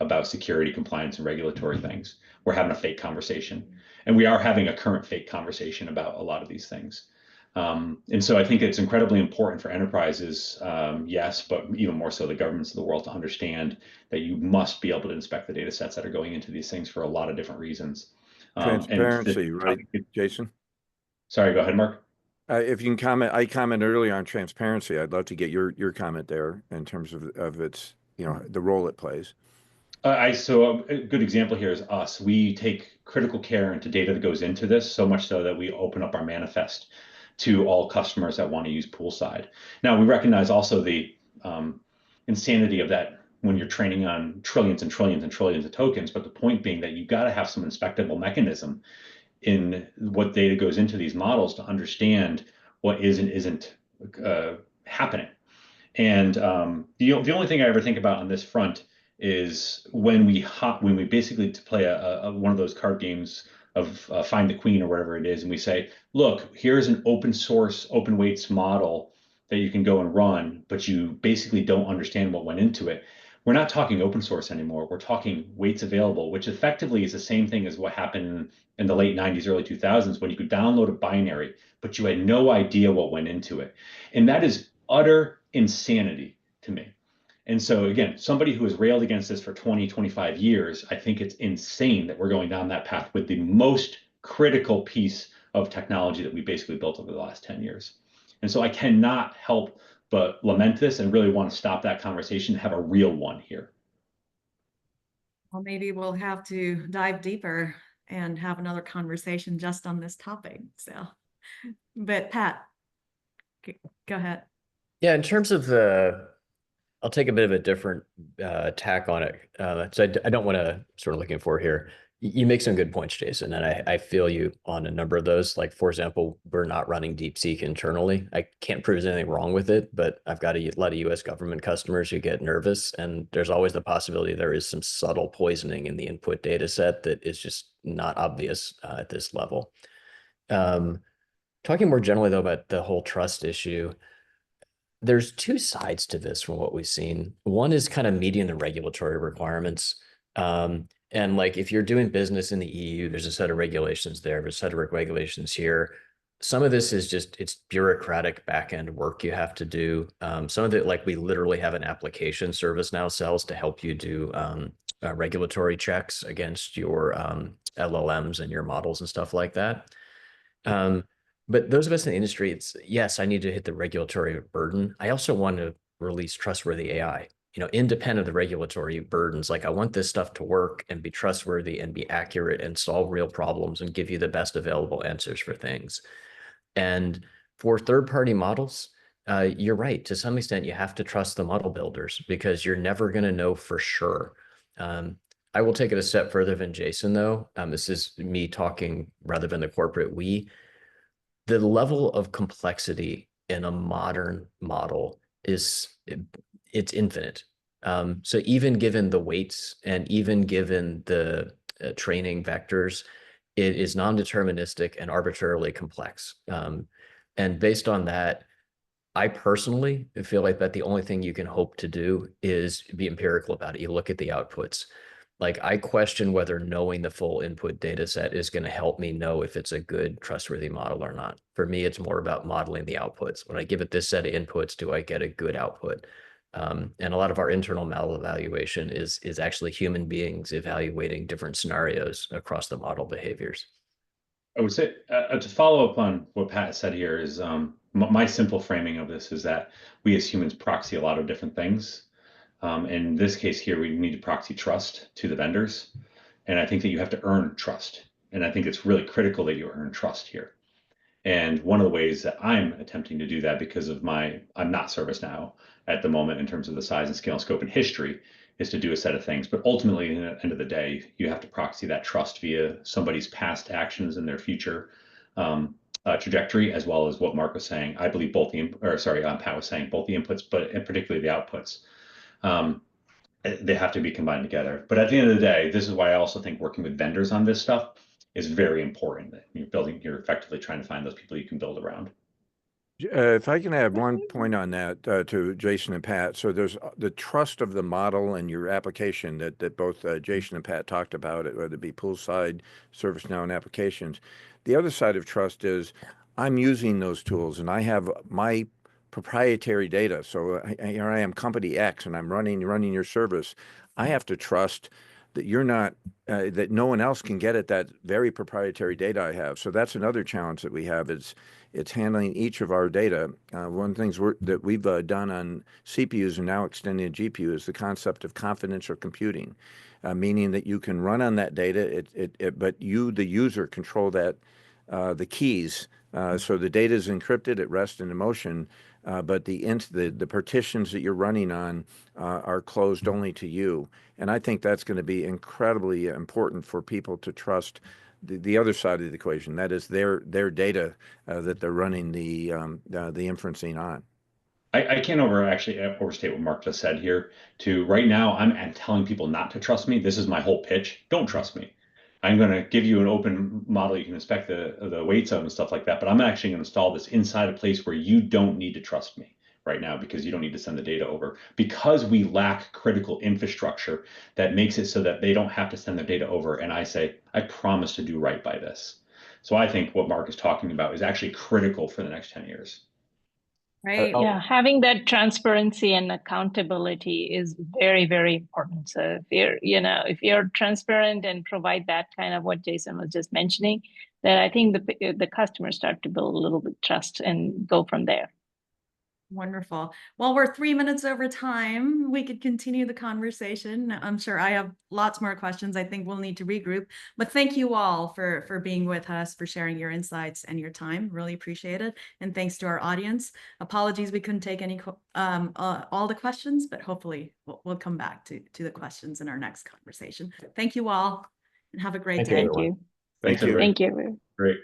about security, compliance, and regulatory things. We're having a fake conversation. And we are having a current fake conversation about a lot of these things. And so I think it's incredibly important for enterprises, yes, but even more so the governments of the world, to understand that you must be able to inspect the data sets that are going into these things for a lot of different reasons. Transparency, right, Jason? Sorry, go ahead, Mark. If you can comment, I commented earlier on transparency. I'd love to get your comment there in terms of its, the role it plays. So a good example here is us. We take critical care into data that goes into this, so much so that we open up our manifest to all customers that want to use poolside. Now, we recognize also the insanity of that when you're training on trillions and trillions and trillions of tokens, but the point being that you've got to have some inspectable mechanism in what data goes into these models to understand what is and isn't happening. And the only thing I ever think about on this front is when we basically play one of those card games of Find the Queen or whatever it is, and we say, look, here's an open source, open weights model that you can go and run, but you basically don't understand what went into it. We're not talking open source anymore. We're talking weights available, which effectively is the same thing as what happened in the late 90s, early 2000s, when you could download a binary, but you had no idea what went into it. And that is utter insanity to me. And so again, somebody who has railed against this for 20, 25 years, I think it's insane that we're going down that path with the most critical piece of technology that we basically built over the last 10 years. And so I cannot help but lament this and really want to stop that conversation and have a real one here. Well, maybe we'll have to dive deeper and have another conversation just on this topic. So, but Pat, go ahead. Yeah, in terms of I'll take a bit of a different tack on it. So I don't want to sort of looking for here. You make some good points, Jason, and I feel you on a number of those. Like, for example, we're not running DeepSeek internally. I can't prove there's anything wrong with it, but I've got a lot of US government customers who get nervous, and there's always the possibility there is some subtle poisoning in the input data set that is just not obvious at this level. Talking more generally, though, about the whole trust issue, there's two sides to this from what we've seen. One is kind of meeting the regulatory requirements. And like, if you're doing business in the EU, there's a set of regulations there, there's a set of regulations here. Some of this is just, it's bureaucratic back-end work you have to do. Some of it, like we literally have an application ServiceNow sells to help you do regulatory checks against your LLMs and your models and stuff like that. But those of us in the industry, it's, yes, I need to hit the regulatory burden. I also want to release trustworthy AI, independent of the regulatory burdens. Like I want this stuff to work and be trustworthy and be accurate and solve real problems and give you the best available answers for things. And for third-party models, you're right. To some extent, you have to trust the model builders because you're never going to know for sure. I will take it a step further than Jason, though. This is me talking rather than the corporate we. The level of complexity in a modern model it's infinite. So even given the weights and even given the training vectors, it is non-deterministic and arbitrarily complex. And based on that, I personally feel like that the only thing you can hope to do is be empirical about it. You look at the outputs. Like I question whether knowing the full input data set is going to help me know if it's a good, trustworthy model or not. For me, it's more about modeling the outputs. When I give it this set of inputs, do I get a good output? And a lot of our internal model evaluation is actually human beings evaluating different scenarios across the model behaviors. I would say to follow up on what Pat said here is my simple framing of this is that we as humans proxy a lot of different things. In this case here, we need to proxy trust to the vendors. And I think that you have to earn trust. And I think it's really critical that you earn trust here. And one of the ways that I'm attempting to do that because of I'm not ServiceNow at the moment in terms of the size and scale and scope and history, is to do a set of things. But ultimately, at the end of the day, you have to proxy that trust via somebody's past actions and their future trajectory, as well as what Mark was saying. I believe both Pat was saying both the inputs, but and particularly the outputs. They have to be combined together. But at the end of the day, this is why I also think working with vendors on this stuff is very important. You're effectively trying to find those people you can build around. If I can add one point on that to Jason and Pat. So there's the trust of the model and your application that both Jason and Pat talked about, whether it be poolside, ServiceNow, and applications. The other side of trust is I'm using those tools and I have my proprietary data. So here I am, company X, and I'm running your service. I have to trust that you're not, that no one else can get at that very proprietary data I have. So that's another challenge that we have is it's handling each of our data. One of the things that we've done on CPUs and now extending to GPU is the concept of confidential computing, meaning that you can run on that data, but you, the user, control that, the keys. So the data is encrypted at rest and in motion, but the partitions that you're running on are closed only to you. And I think that's going to be incredibly important for people to trust the other side of the equation. That is their data that they're running the inferencing on. I can't overstate what Mark just said here. Right now, I'm telling people not to trust me. This is my whole pitch. Don't trust me. I'm going to give you an open model you can inspect the weights of and stuff like that. But I'm actually going to install this inside a place where you don't need to trust me right now because you don't need to send the data over. Because we lack critical infrastructure that makes it so that they don't have to send their data over. And I say, I promise to do right by this. So I think what Mark is talking about is actually critical for the next 10 years. Right. Yeah, having that transparency and accountability is very, very important. So if you're transparent and provide that kind of what Jason was just mentioning, then I think the customers start to build a little bit trust and go from there. Wonderful. Well, we're 3 minutes over time. We could continue the conversation. I'm sure I have lots more questions. I think we'll need to regroup. But thank you all for being with us, for sharing your insights and your time. Really appreciate it. And thanks to our audience. Apologies we couldn't take any all the questions, but hopefully we'll come back to the questions in our next conversation. Thank you all, and have a great day. Thank you. Thank you. Thank you. Great.